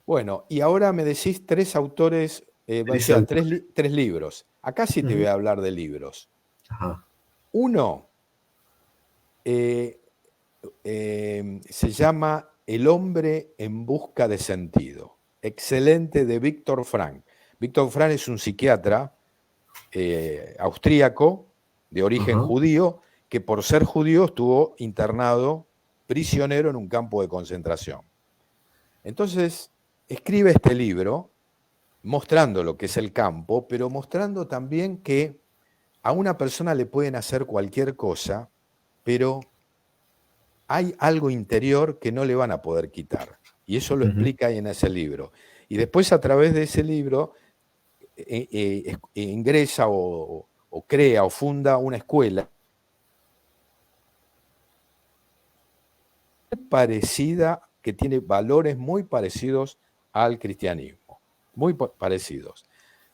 Bueno, y ahora me decís tres autores, tres libros. Acá sí te voy a hablar de libros. Uno se llama El hombre en busca de sentido. Excelente, de Víctor Frank. Víctor Frank es un psiquiatra austríaco de origen judío, que por ser judío estuvo internado, prisionero en un campo de concentración. Entonces, escribe este libro mostrando lo que es el campo, pero mostrando también que a una persona le pueden hacer cualquier cosa, pero hay algo interior que no le van a poder quitar. Y eso lo explica ahí en ese libro. Y después, a través de ese libro, ingresa o crea o funda una escuela parecida, que tiene valores muy parecidos al cristianismo, muy parecidos,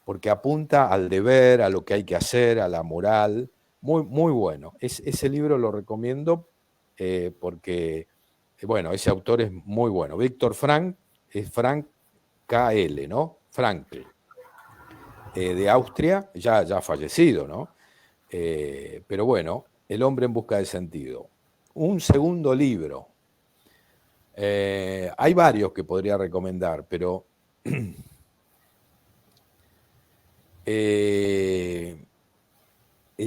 porque apunta al deber, a lo que hay que hacer, a la moral. Muy, muy bueno. Ese libro lo recomiendo porque Bueno, ese autor es muy bueno. Víctor Frank, es Frank KL, ¿no? Frankl, de Austria, ya fallecido, ¿no? Pero bueno, El hombre en busca de sentido. Un segundo libro. Hay varios que podría recomendar, pero el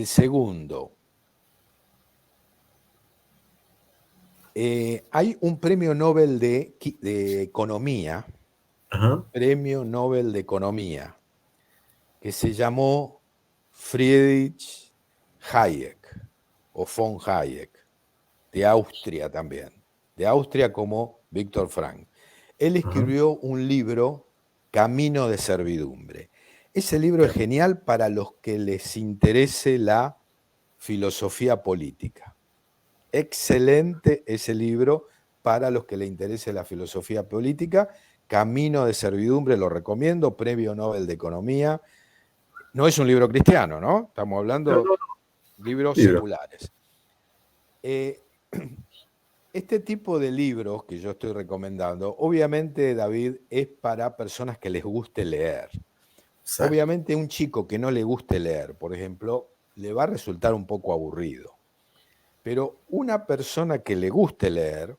segundo. Hay un premio Nobel de Economía,
Ajá.
premio Nobel de Economía, que se llamó Friedrich Hayek, o von Hayek, de Austria también, de Austria como Víctor Frank. Él
Ajá.
escribió un libro, Camino de Servidumbre. Ese libro es
Claro.
genial para los que les interese la filosofía política. Excelente ese libro para los que les interese la filosofía política. Camino de Servidumbre, lo recomiendo, Premio Nobel de Economía. No es un libro cristiano, ¿no? Estamos
No,
hablando
no,
de libros
libro.
seculares. Este tipo de libros que yo estoy recomendando, obviamente, David, es para personas que les guste leer.
Exacto.
Obviamente, un chico que no le guste leer, por ejemplo, le va a resultar un poco aburrido. Pero una persona que le guste leer,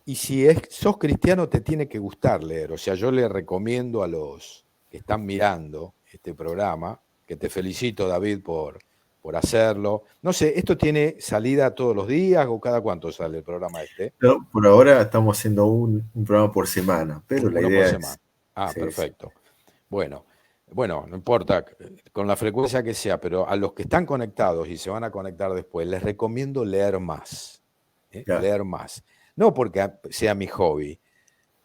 y si sos cristiano te tiene que gustar leer, o sea, yo le recomiendo a los que están mirando este programa, que te felicito, David, por hacerlo. No sé, ¿esto tiene salida todos los días o cada cuánto sale el programa este?
No, por ahora estamos haciendo un programa por semana, pero la
Uno por
idea es.
semana. Ah,
Sí, sí.
perfecto. Bueno, bueno, no importa con la frecuencia que sea, pero a los que están conectados y se van a conectar después, les recomiendo leer más.
Ya.
Leer más. No porque sea mi hobby,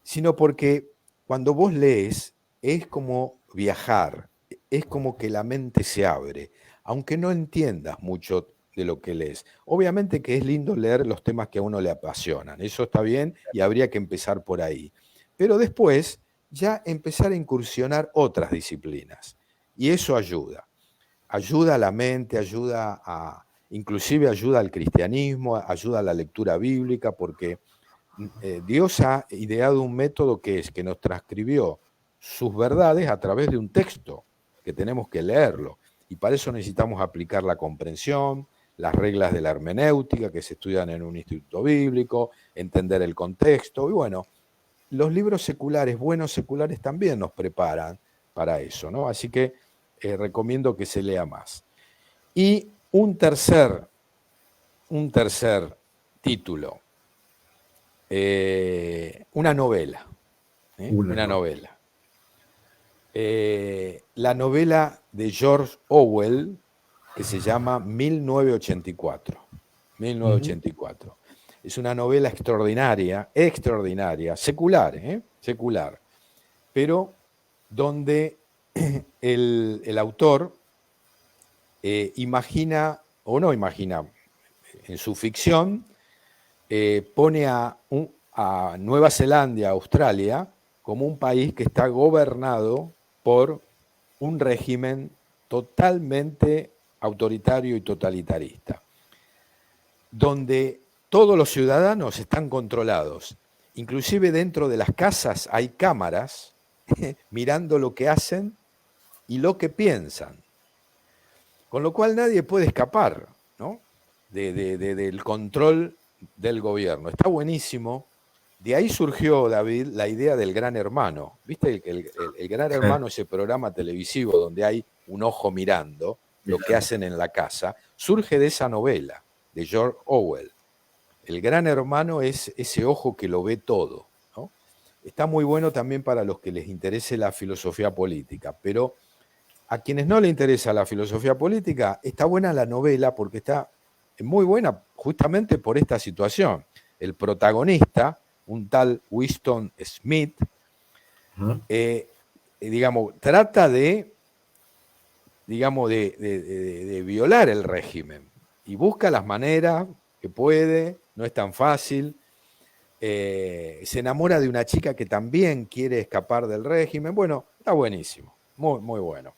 sino porque cuando vos lees es como viajar, es como que la mente se abre, aunque no entiendas mucho de lo que lees. Obviamente que es lindo leer los temas que a uno le apasionan, eso está bien y habría que empezar por ahí. Pero después ya empezar a incursionar otras disciplinas y eso ayuda. Ayuda a la mente, inclusive ayuda al cristianismo, ayuda a la lectura bíblica, porque Dios ha ideado un método que es que nos transcribió sus verdades a través de un texto, que tenemos que leerlo. Y para eso necesitamos aplicar la comprensión, las reglas de la hermenéutica que se estudian en un instituto bíblico, entender el contexto. Y bueno, los libros seculares, buenos seculares, también nos preparan para eso, ¿no? Así que recomiendo que se lea más. Y un tercer título, una novela.
Una
Una
no.
novela. La novela de George Orwell, que se llama 1984.
Ujú.
1984. Es una novela extraordinaria, extraordinaria, secular, secular, pero donde el autor imagina, o no imagina, en su ficción, pone a Nueva Zelanda, Australia, como un país que está gobernado por un régimen totalmente autoritario y totalitarista, donde todos los ciudadanos están controlados. Inclusive dentro de las casas hay cámaras mirando lo que hacen y lo que piensan. Con lo cual nadie puede escapar, ¿no? Del control del gobierno. Está buenísimo. De ahí surgió, David, la idea del Gran Hermano. ¿Viste el Gran Hermano, ese programa televisivo donde hay un ojo mirando lo que
Mirando.
hacen en la casa? Surge de esa novela de George Orwell. El Gran Hermano es ese ojo que lo ve todo, ¿no? Está muy bueno también para los que les interese la filosofía política, pero a quienes no les interesa la filosofía política, está buena la novela porque está muy buena justamente por esta situación. El protagonista, un tal Winston Smith,
Ajá.
digamos, trata digamos, de violar el régimen y busca las maneras que puede, no es tan fácil. Se enamora de una chica que también quiere escapar del régimen. Bueno, está buenísimo, muy, muy bueno.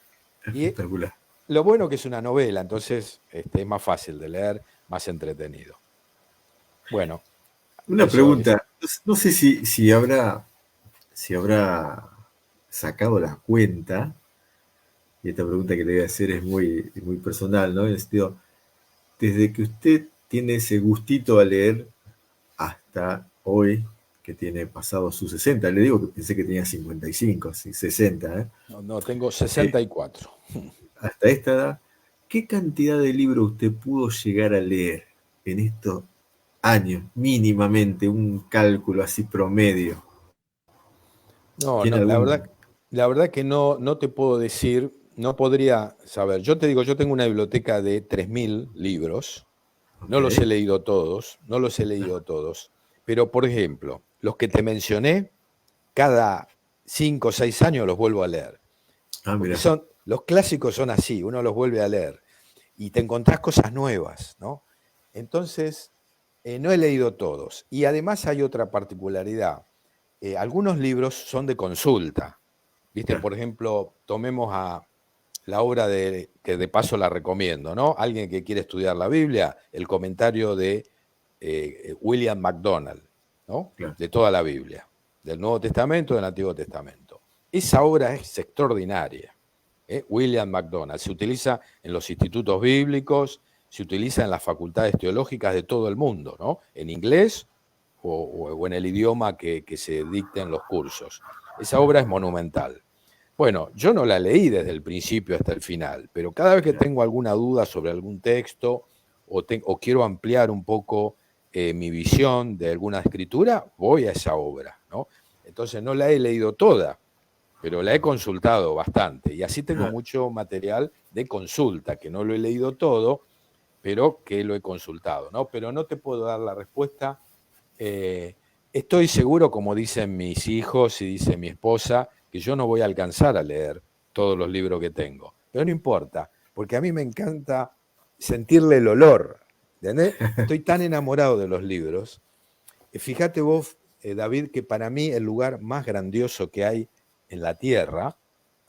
Y
Espectacular.
lo bueno que es una novela, entonces es más fácil de leer, más entretenido. Bueno,
Una
Eso es.
pregunta, no sé si habrá sacado la cuenta, y esta pregunta que le voy a hacer es muy personal, ¿no? En el sentido, desde que usted tiene ese gustito a leer hasta hoy, que tiene pasado sus 60, le digo que pensé que tenía 55, sí, 60, ¿eh?
No, no, tengo
Eh,
64.
Hasta esta edad, ¿qué cantidad de libros usted pudo llegar a leer en estos años, mínimamente, un cálculo así promedio?
No,
¿Tiene
no,
algún?
la verdad que no, no te puedo decir, no podría saber. Yo te digo, yo tengo una biblioteca de 3.000 libros,
Ok,
no los he leído todos, no los he leído todos, pero por ejemplo, los que te mencioné, cada 5 o 6 años los vuelvo a leer, porque
mira,
los clásicos son así, uno los vuelve a leer y te encontrás cosas nuevas, ¿no? Entonces, no he leído todos. Y además hay otra particularidad. Algunos libros son de consulta. ¿Viste?
ya,
Por ejemplo, tomemos a la obra que de paso la recomiendo, ¿no? Alguien que quiere estudiar la Biblia, el comentario de William MacDonald, ¿no?
claro,
De toda la Biblia, del Nuevo Testamento, del Antiguo Testamento. Esa obra es extraordinaria. William MacDonald se utiliza en los institutos bíblicos, se utiliza en las facultades teológicas de todo el mundo, ¿no? En inglés o en el idioma que se dicte en los cursos. Esa obra es monumental. Bueno, yo no la leí desde el principio hasta el final, pero cada vez que
ya,
tengo alguna duda sobre algún texto o quiero ampliar un poco mi visión de alguna escritura, voy a esa obra, ¿no? Entonces no la he leído toda, pero la he consultado bastante y así tengo
ah,
mucho material de consulta, que no lo he leído todo, pero que lo he consultado, ¿no? Pero no te puedo dar la respuesta. eh, Estoy seguro, como dicen mis hijos y dice mi esposa, que yo no voy a alcanzar a leer todos los libros que tengo. Pero no importa, porque a mí me encanta sentirle el olor. ¿Entendés? Estoy tan enamorado de los libros. Fíjate vos, David, que para mí el lugar más grandioso que hay en la tierra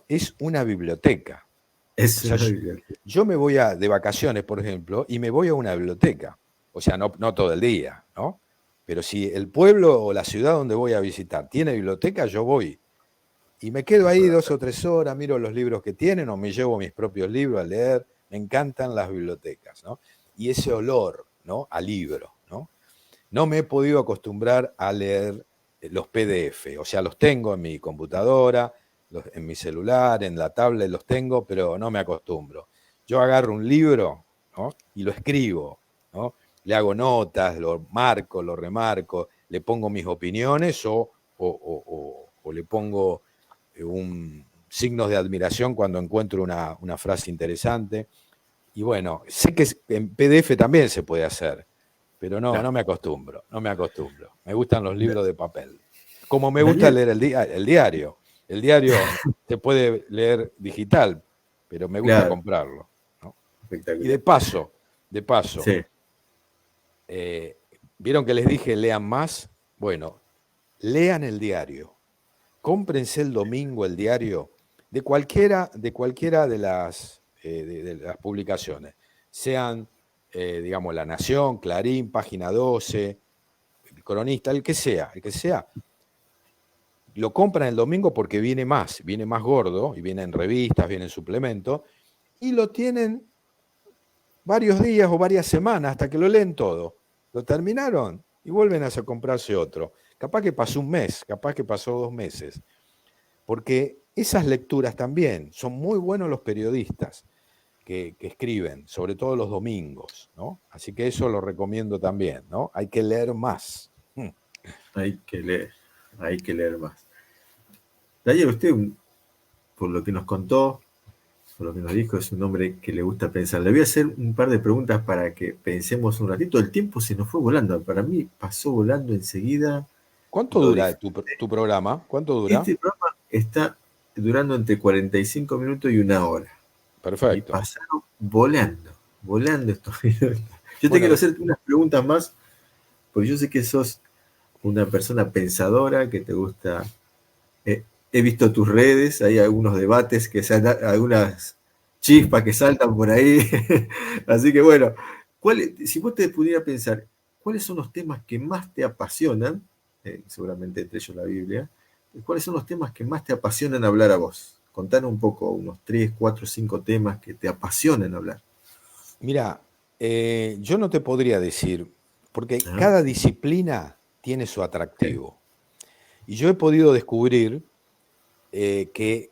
es una biblioteca. O
es
sea,
una biblioteca.
yo me voy de vacaciones, por ejemplo, y me voy a una biblioteca. O sea, no, no todo el día, ¿no? Pero si el pueblo o la ciudad donde voy a visitar tiene biblioteca, yo voy. Y me quedo ahí 2 o 3 horas, miro los libros que tienen o me llevo mis propios libros a leer. Me encantan las bibliotecas, ¿no? Y ese olor, ¿no? A libro, ¿no? No me he podido acostumbrar a leer los PDF, o sea, los tengo en mi computadora, en mi celular, en la tablet los tengo, pero no me acostumbro. Yo agarro un libro, ¿no? Y lo escribo, ¿no? Le hago notas, lo marco, lo remarco, le pongo mis opiniones o le pongo signos de admiración cuando encuentro una frase interesante. Y bueno, sé que en PDF también se puede hacer, pero no,
Claro.
no me acostumbro, no me acostumbro. Me gustan los
Da-
libros de papel. Como me gusta
Daniel,
leer el diario. El diario se puede leer digital, pero me gusta
claro,
comprarlo, ¿no? Y
espectacular.
de paso,
Sí,
eh, ¿vieron que les dije lean más? Bueno, lean el diario. Cómprense el domingo el diario de cualquiera de las publicaciones, sean, digamos, La Nación, Clarín, Página 12, El Cronista, el que sea, lo compran el domingo porque viene más gordo, y viene en revistas, viene en suplementos, y lo tienen varios días o varias semanas hasta que lo leen todo. Lo terminaron y vuelven a comprarse otro. Capaz que pasó un mes, capaz que pasó 2 meses. Porque esas lecturas también son muy buenos los periodistas que escriben, sobre todo los domingos, ¿no? Así que eso lo recomiendo también, ¿no? Hay que leer más.
hay que leer, hay que leer más. Daniel, usted, por lo que nos contó, por lo que nos dijo, es un hombre que le gusta pensar. Le voy a hacer un par de preguntas para que pensemos un ratito. El tiempo se nos fue volando. Para mí pasó volando enseguida.
¿Cuánto
Lo
dura
disfruté.
tu programa? ¿Cuánto dura?
Este programa está durando entre 45 minutos y una hora. Y
Perfecto.
pasaron volando, volando estos minutos. Yo te
Bueno,
quiero hacer unas preguntas más, porque yo sé que sos una persona pensadora, que te gusta. He visto tus redes, hay algunos debates, algunas chispas que saltan por ahí. Así que bueno, si vos te pudieras pensar, ¿cuáles son los temas que más te apasionan? Seguramente entre ellos la Biblia. ¿Cuáles son los temas que más te apasionan hablar a vos? Contanos un poco, unos 3, 4, 5 temas que te apasionan hablar.
Mira, yo no te podría decir, porque
Ajá,
cada disciplina tiene su
sí,
atractivo. Y yo he podido descubrir que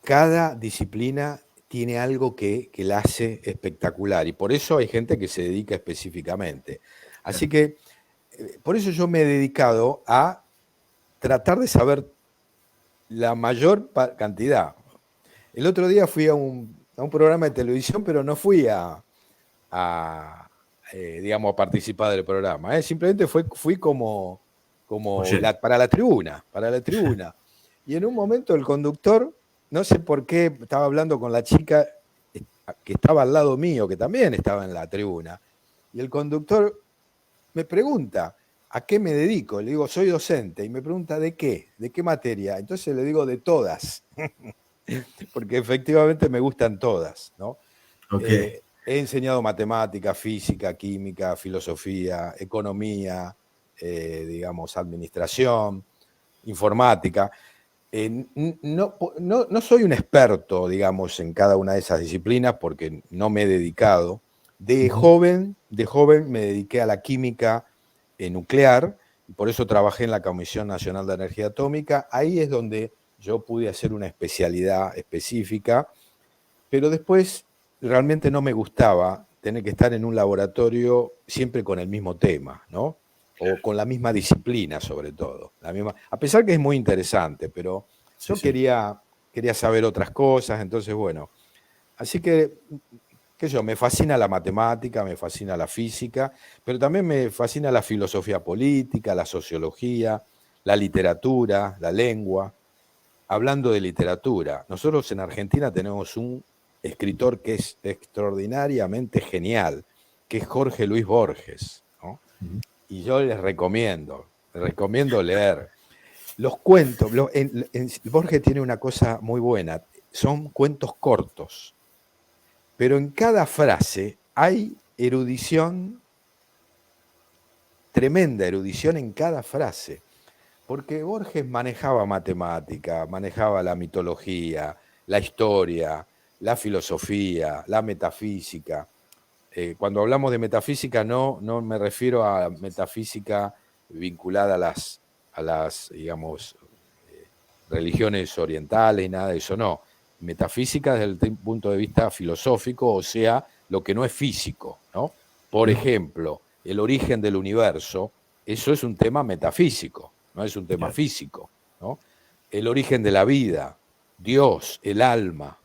cada disciplina tiene algo que la hace espectacular. Y por eso hay gente que se dedica específicamente. Así
claro,
que, por eso yo me he dedicado a tratar de saber la mayor cantidad. El otro día fui a un programa de televisión, pero no fui digamos, a participar del programa. Simplemente fui
oyente.
para la tribuna, para la tribuna. Y en un momento el conductor, no sé por qué, estaba hablando con la chica que estaba al lado mío, que también estaba en la tribuna. Y el conductor me pregunta, ¿a qué me dedico? Le digo, soy docente. Y me pregunta, ¿de qué? ¿De qué materia? Entonces le digo, de todas. Porque efectivamente me gustan todas, ¿no?
Ok,
He enseñado matemática, física, química, filosofía, economía, digamos, administración, informática. No soy un experto, digamos, en cada una de esas disciplinas porque no me he dedicado.
ujú,
De joven me dediqué a la química nuclear y por eso trabajé en la Comisión Nacional de Energía Atómica. Ahí es donde yo pude hacer una especialidad específica, pero después realmente no me gustaba tener que estar en un laboratorio siempre con el mismo tema, ¿no? O con la misma disciplina, sobre todo. A pesar que es muy interesante, pero
sí,
yo
sí,
quería saber otras cosas, entonces, bueno, así que, qué sé yo, me fascina la matemática, me fascina la física, pero también me fascina la filosofía política, la sociología, la literatura, la lengua. Hablando de literatura, nosotros en Argentina tenemos un escritor que es extraordinariamente genial, que es Jorge Luis Borges, ¿no?
ujú,
Y yo les recomiendo leer. Los cuentos, Borges tiene una cosa muy buena, son cuentos cortos, pero en cada frase hay erudición, tremenda erudición en cada frase. Porque Borges manejaba matemática, manejaba la mitología, la historia, la filosofía, la metafísica. Cuando hablamos de metafísica no me refiero a metafísica vinculada a las digamos, eh, religiones orientales, nada de eso, no. Metafísica desde el punto de vista filosófico, o sea, lo que no es físico, ¿no? Por
ujú,
ejemplo, el origen del universo, eso es un tema metafísico, no es un tema
claro,
físico, ¿no? El origen de la vida, Dios, el alma,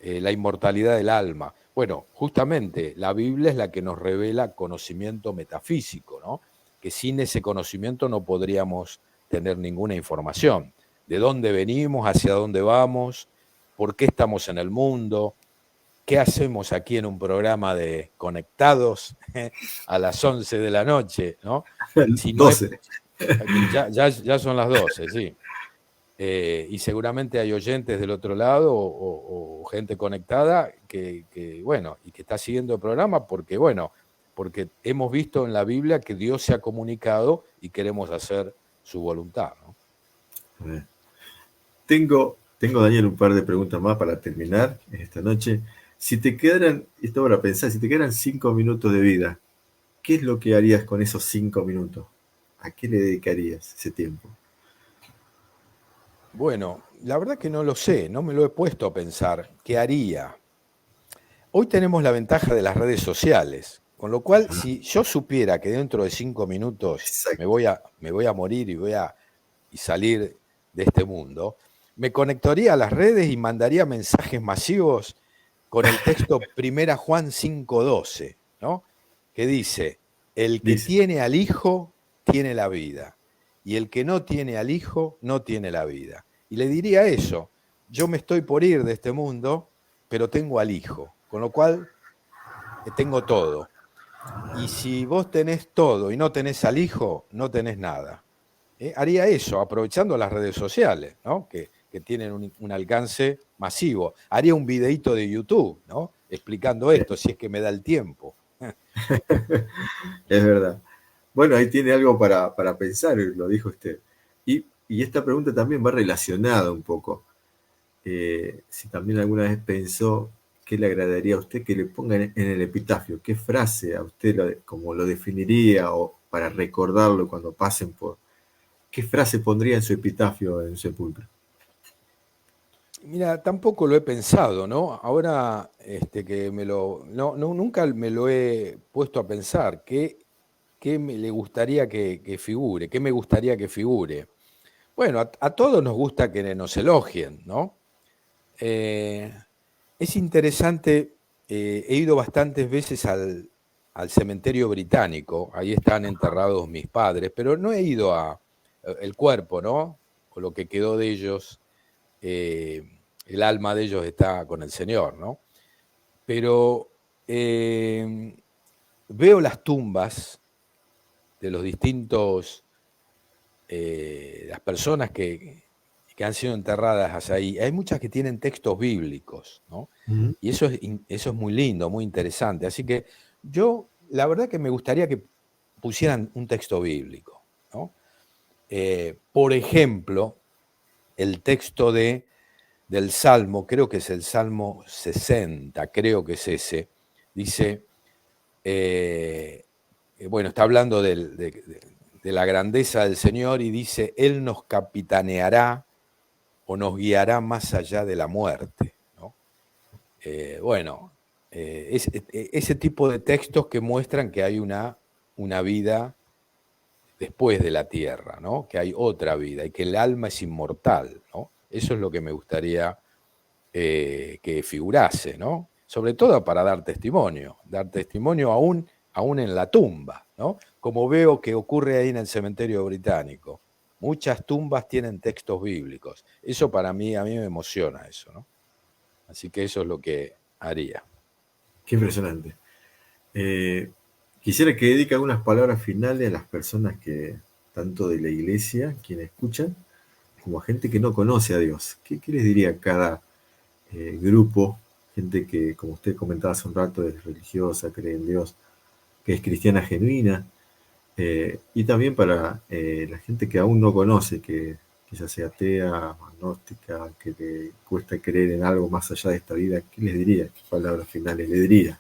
la inmortalidad del alma. Bueno, justamente la Biblia es la que nos revela conocimiento metafísico, ¿no? Que sin ese conocimiento no podríamos tener ninguna información. De dónde venimos, hacia dónde vamos, por qué estamos en el mundo, qué hacemos aquí en un programa de Conectados a las 11 de la noche, ¿no? Si no es,
12.
ya son las 12, sí. Y seguramente hay oyentes del otro lado o gente conectada bueno, y que está siguiendo el programa bueno, porque hemos visto en la Biblia que Dios se ha comunicado y queremos hacer su voluntad, ¿no?
A ver, tengo, Daniel, un par de preguntas más para terminar esta noche. Si te quedaran, esto para pensar, si te quedaran 5 minutos de vida, ¿qué es lo que harías con esos 5 minutos? ¿A qué le dedicarías ese tiempo?
Bueno, la verdad que no lo sé, no me lo he puesto a pensar. ¿Qué haría? Hoy tenemos la ventaja de las redes sociales, con lo cual,
Ajá,
si yo supiera que dentro de 5 minutos
exacto.
me voy a morir y salir de este mundo, me conectaría a las redes y mandaría mensajes masivos con el texto Primera Juan 5:12, ¿no? Que dice, el que
Dice,
tiene al Hijo tiene la vida, y el que no tiene al Hijo no tiene la vida. Y le diría eso, yo me estoy por ir de este mundo, pero tengo al Hijo, con lo cual tengo todo. Y si vos tenés todo y no tenés al Hijo, no tenés nada. Haría eso, aprovechando las redes sociales, ¿no? Que tienen un alcance masivo. Haría un videíto de YouTube, ¿no? Explicando esto, si es que me da el tiempo.
es verdad. Bueno, ahí tiene algo para pensar, lo dijo usted. Y esta pregunta también va relacionada un poco. Si también alguna vez pensó qué le agradaría a usted que le pongan en el epitafio, qué frase a usted como lo definiría o para recordarlo cuando pasen por, qué frase pondría en su epitafio en su sepulcro.
Mira, tampoco lo he pensado, ¿no? Ahora que nunca me lo he puesto a pensar. ¿Qué le gustaría que figure? ¿Qué me gustaría que figure? Bueno, a todos nos gusta que nos elogien, ¿no? Eh, es interesante, he ido bastantes veces al cementerio británico, ahí están enterrados mis padres, pero no he ido el cuerpo, ¿no? O lo que quedó de ellos, eh, el alma de ellos está con el Señor, ¿no? Pero veo las tumbas de los distintos, las personas que han sido enterradas ahí. Hay muchas que tienen textos bíblicos, ¿no?
Ujú.
Y eso es muy lindo, muy interesante. Así que yo, la verdad que me gustaría que pusieran un texto bíblico, ¿no? Por ejemplo, el texto del Salmo, creo que es el Salmo 60, creo que es ese, dice, bueno, está hablando de la grandeza del Señor y dice, Él nos capitaneará o nos guiará más allá de la muerte, ¿no? Bueno, ese tipo de textos que muestran que hay una vida después de la tierra, ¿no? Que hay otra vida y que el alma es inmortal, ¿no? Eso es lo que me gustaría que figurase, ¿no? Sobre todo para dar testimonio aún en la tumba, ¿no? Como veo que ocurre ahí en el cementerio británico. Muchas tumbas tienen textos bíblicos. Eso para mí, a mí me emociona eso, ¿no? Así que eso es lo que haría.
Qué impresionante. Eh, Quisiera que dedique algunas palabras finales a las personas que, tanto de la iglesia, quienes escuchan, como a gente que no conoce a Dios. ¿Qué les diría a cada grupo, gente que, como usted comentaba hace un rato, es religiosa, cree en Dios, que es cristiana genuina, y también para la gente que aún no conoce, que quizás sea atea, agnóstica, que le cuesta creer en algo más allá de esta vida? ¿Qué les diría? ¿Qué palabras finales le diría?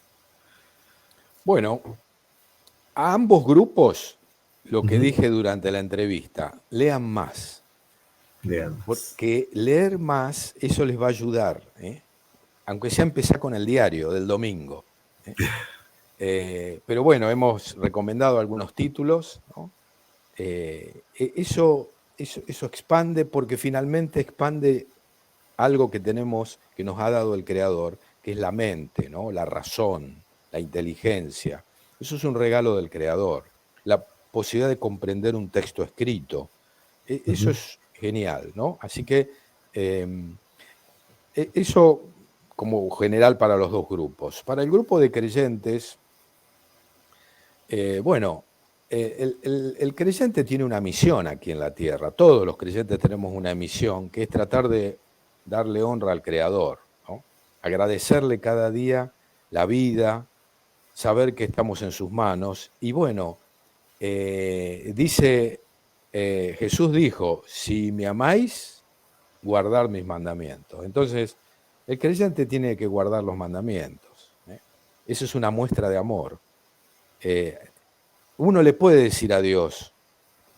Bueno, a ambos grupos, lo que
Ujú.
dije durante la entrevista, lean más,
Leamos.
porque leer más, eso les va a ayudar, ¿eh? Aunque sea empezar con el diario del domingo, ¿eh? Pero bueno, hemos recomendado algunos títulos, ¿no? Eso expande porque finalmente expande algo que tenemos, que nos ha dado el Creador, que es la mente, ¿no? La razón, la inteligencia. Eso es un regalo del Creador. La posibilidad de comprender un texto escrito. Eso
Ujú.
es genial, ¿no? Así que eso como general para los dos grupos. Para el grupo de creyentes, bueno, el creyente tiene una misión aquí en la tierra. Todos los creyentes tenemos una misión que es tratar de darle honra al Creador, ¿no? Agradecerle cada día la vida, saber que estamos en sus manos. Y bueno, Jesús dijo, si me amáis, guardar mis mandamientos. Entonces, el creyente tiene que guardar los mandamientos, ¿eh? Eso es una muestra de amor. Eh, Uno le puede decir a Dios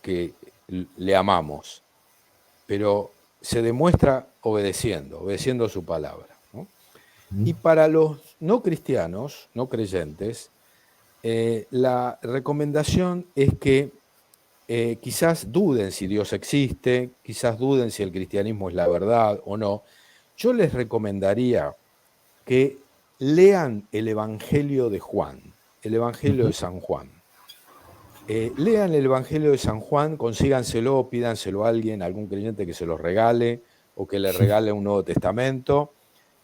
que le amamos, pero se demuestra obedeciendo su palabra, ¿no?
Ujú.
Y para los no cristianos, no creyentes, la recomendación es que quizás duden si Dios existe, quizás duden si el cristianismo es la verdad o no. Yo les recomendaría que lean el Evangelio de Juan, el Evangelio de
Ujú.
San Juan. Lean el Evangelio de San Juan, consíganselo, pídanselo a alguien, a algún creyente que se los regale o que le regale un Nuevo Testamento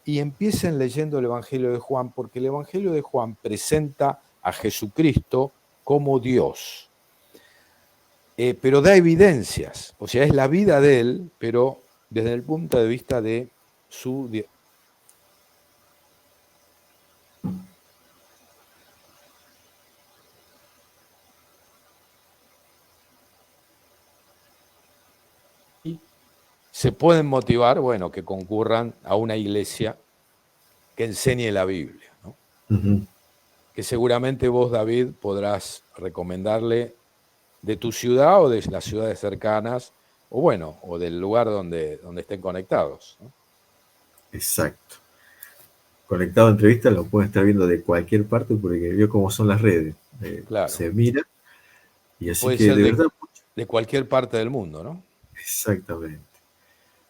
y empiecen leyendo el Evangelio de Juan, porque el Evangelio de Juan presenta a Jesucristo como Dios, pero da evidencias, o sea, es la vida de él, pero desde el punto de vista de su se pueden motivar, bueno, que concurran a una iglesia que enseñe la Biblia, ¿no?
Ujú.
Que seguramente vos, David, podrás recomendarle de tu ciudad o de las ciudades cercanas, o bueno, o del lugar donde estén conectados, ¿no?
Exacto. Conectado a entrevistas lo pueden estar viendo de cualquier parte porque vio cómo son las redes.
Claro.
Se mira y
Y
así
puede
que
ser
de verdad,
de cualquier parte del mundo, ¿no?
exactamente.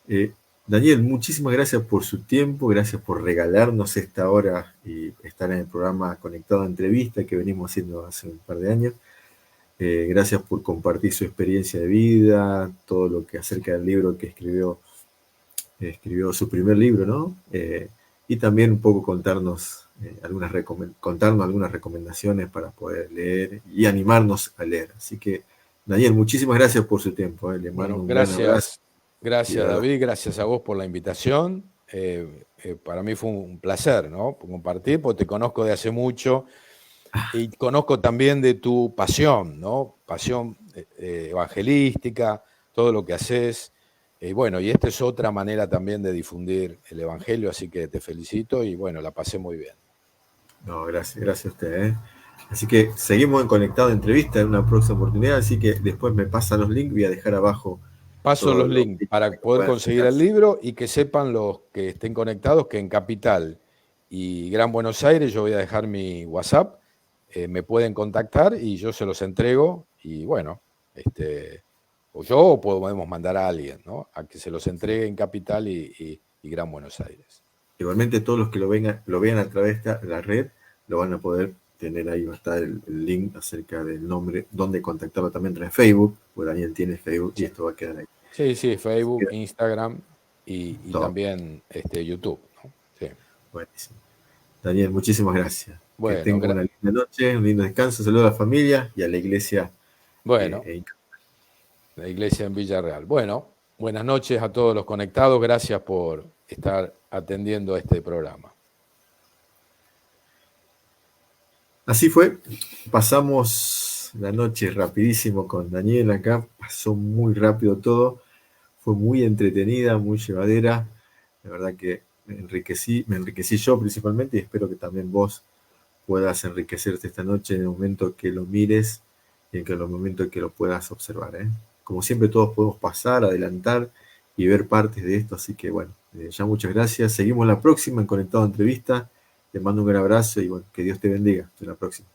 Eh, Daniel, muchísimas gracias por su tiempo, gracias por regalarnos esta hora y estar en el programa Conectado a Entrevista que venimos haciendo hace un par de años. Gracias por compartir su experiencia de vida, todo lo que acerca del libro que escribió su primer libro, ¿no? Y también un poco contarnos algunas recomendaciones para poder leer y animarnos a leer. Así que, Daniel, muchísimas gracias por su tiempo. Le mando
Bueno,
un gran abrazo
gracias,
y de
gracias
verdad,
David, gracias a vos por la invitación. Para mí fue un placer, ¿no? Compartir, porque te conozco de hace mucho y conozco también de tu pasión, ¿no? Pasión evangelística, todo lo que haces. Bueno, y esta es otra manera también de difundir el Evangelio, así que te felicito y bueno, la pasé muy bien.
no, gracias a usted. Así que seguimos en Conectado Entrevista en una próxima oportunidad, así que después me pasan los links, voy a dejar abajo
Paso
todos
los
los
links
links
para
para que
poder
puedan
conseguir el
acercarse.
libro y que sepan los que estén conectados que en Capital y Gran Buenos Aires yo voy a dejar mi WhatsApp, me pueden contactar y yo se los entrego y bueno, o yo o podemos mandar a alguien, ¿no? A que se los entregue en Capital y Gran Buenos Aires.
Igualmente todos los que lo vean a través de la red lo van a poder tener ahí, va a estar el link acerca del nombre, donde contactarlo también en Facebook, pues Daniel tiene Facebook y
Sí,
esto va a quedar ahí.
sí, sí,
Así que
Facebook, Instagram y
todo,
también YouTube, ¿no? Sí.
buenísimo. Daniel, muchísimas gracias. Que
Bueno,
tenga una linda noche, un lindo descanso, saludos a la familia y a la iglesia.
bueno.
Eh,
La iglesia en Villarreal. Bueno, buenas noches a todos los conectados. Gracias por estar atendiendo este programa.
Así fue, pasamos la noche rapidísimo con Daniel acá, pasó muy rápido todo, fue muy entretenida, muy llevadera, la verdad que me enriquecí yo principalmente y espero que también vos puedas enriquecerte esta noche en el momento que lo mires y en el momento que lo puedas observar, ¿eh? Como siempre todos podemos pasar, adelantar y ver partes de esto, así que bueno, ya muchas gracias, seguimos la próxima en Conectado Entrevista, te mando un gran abrazo y bueno, que Dios te bendiga, hasta la próxima.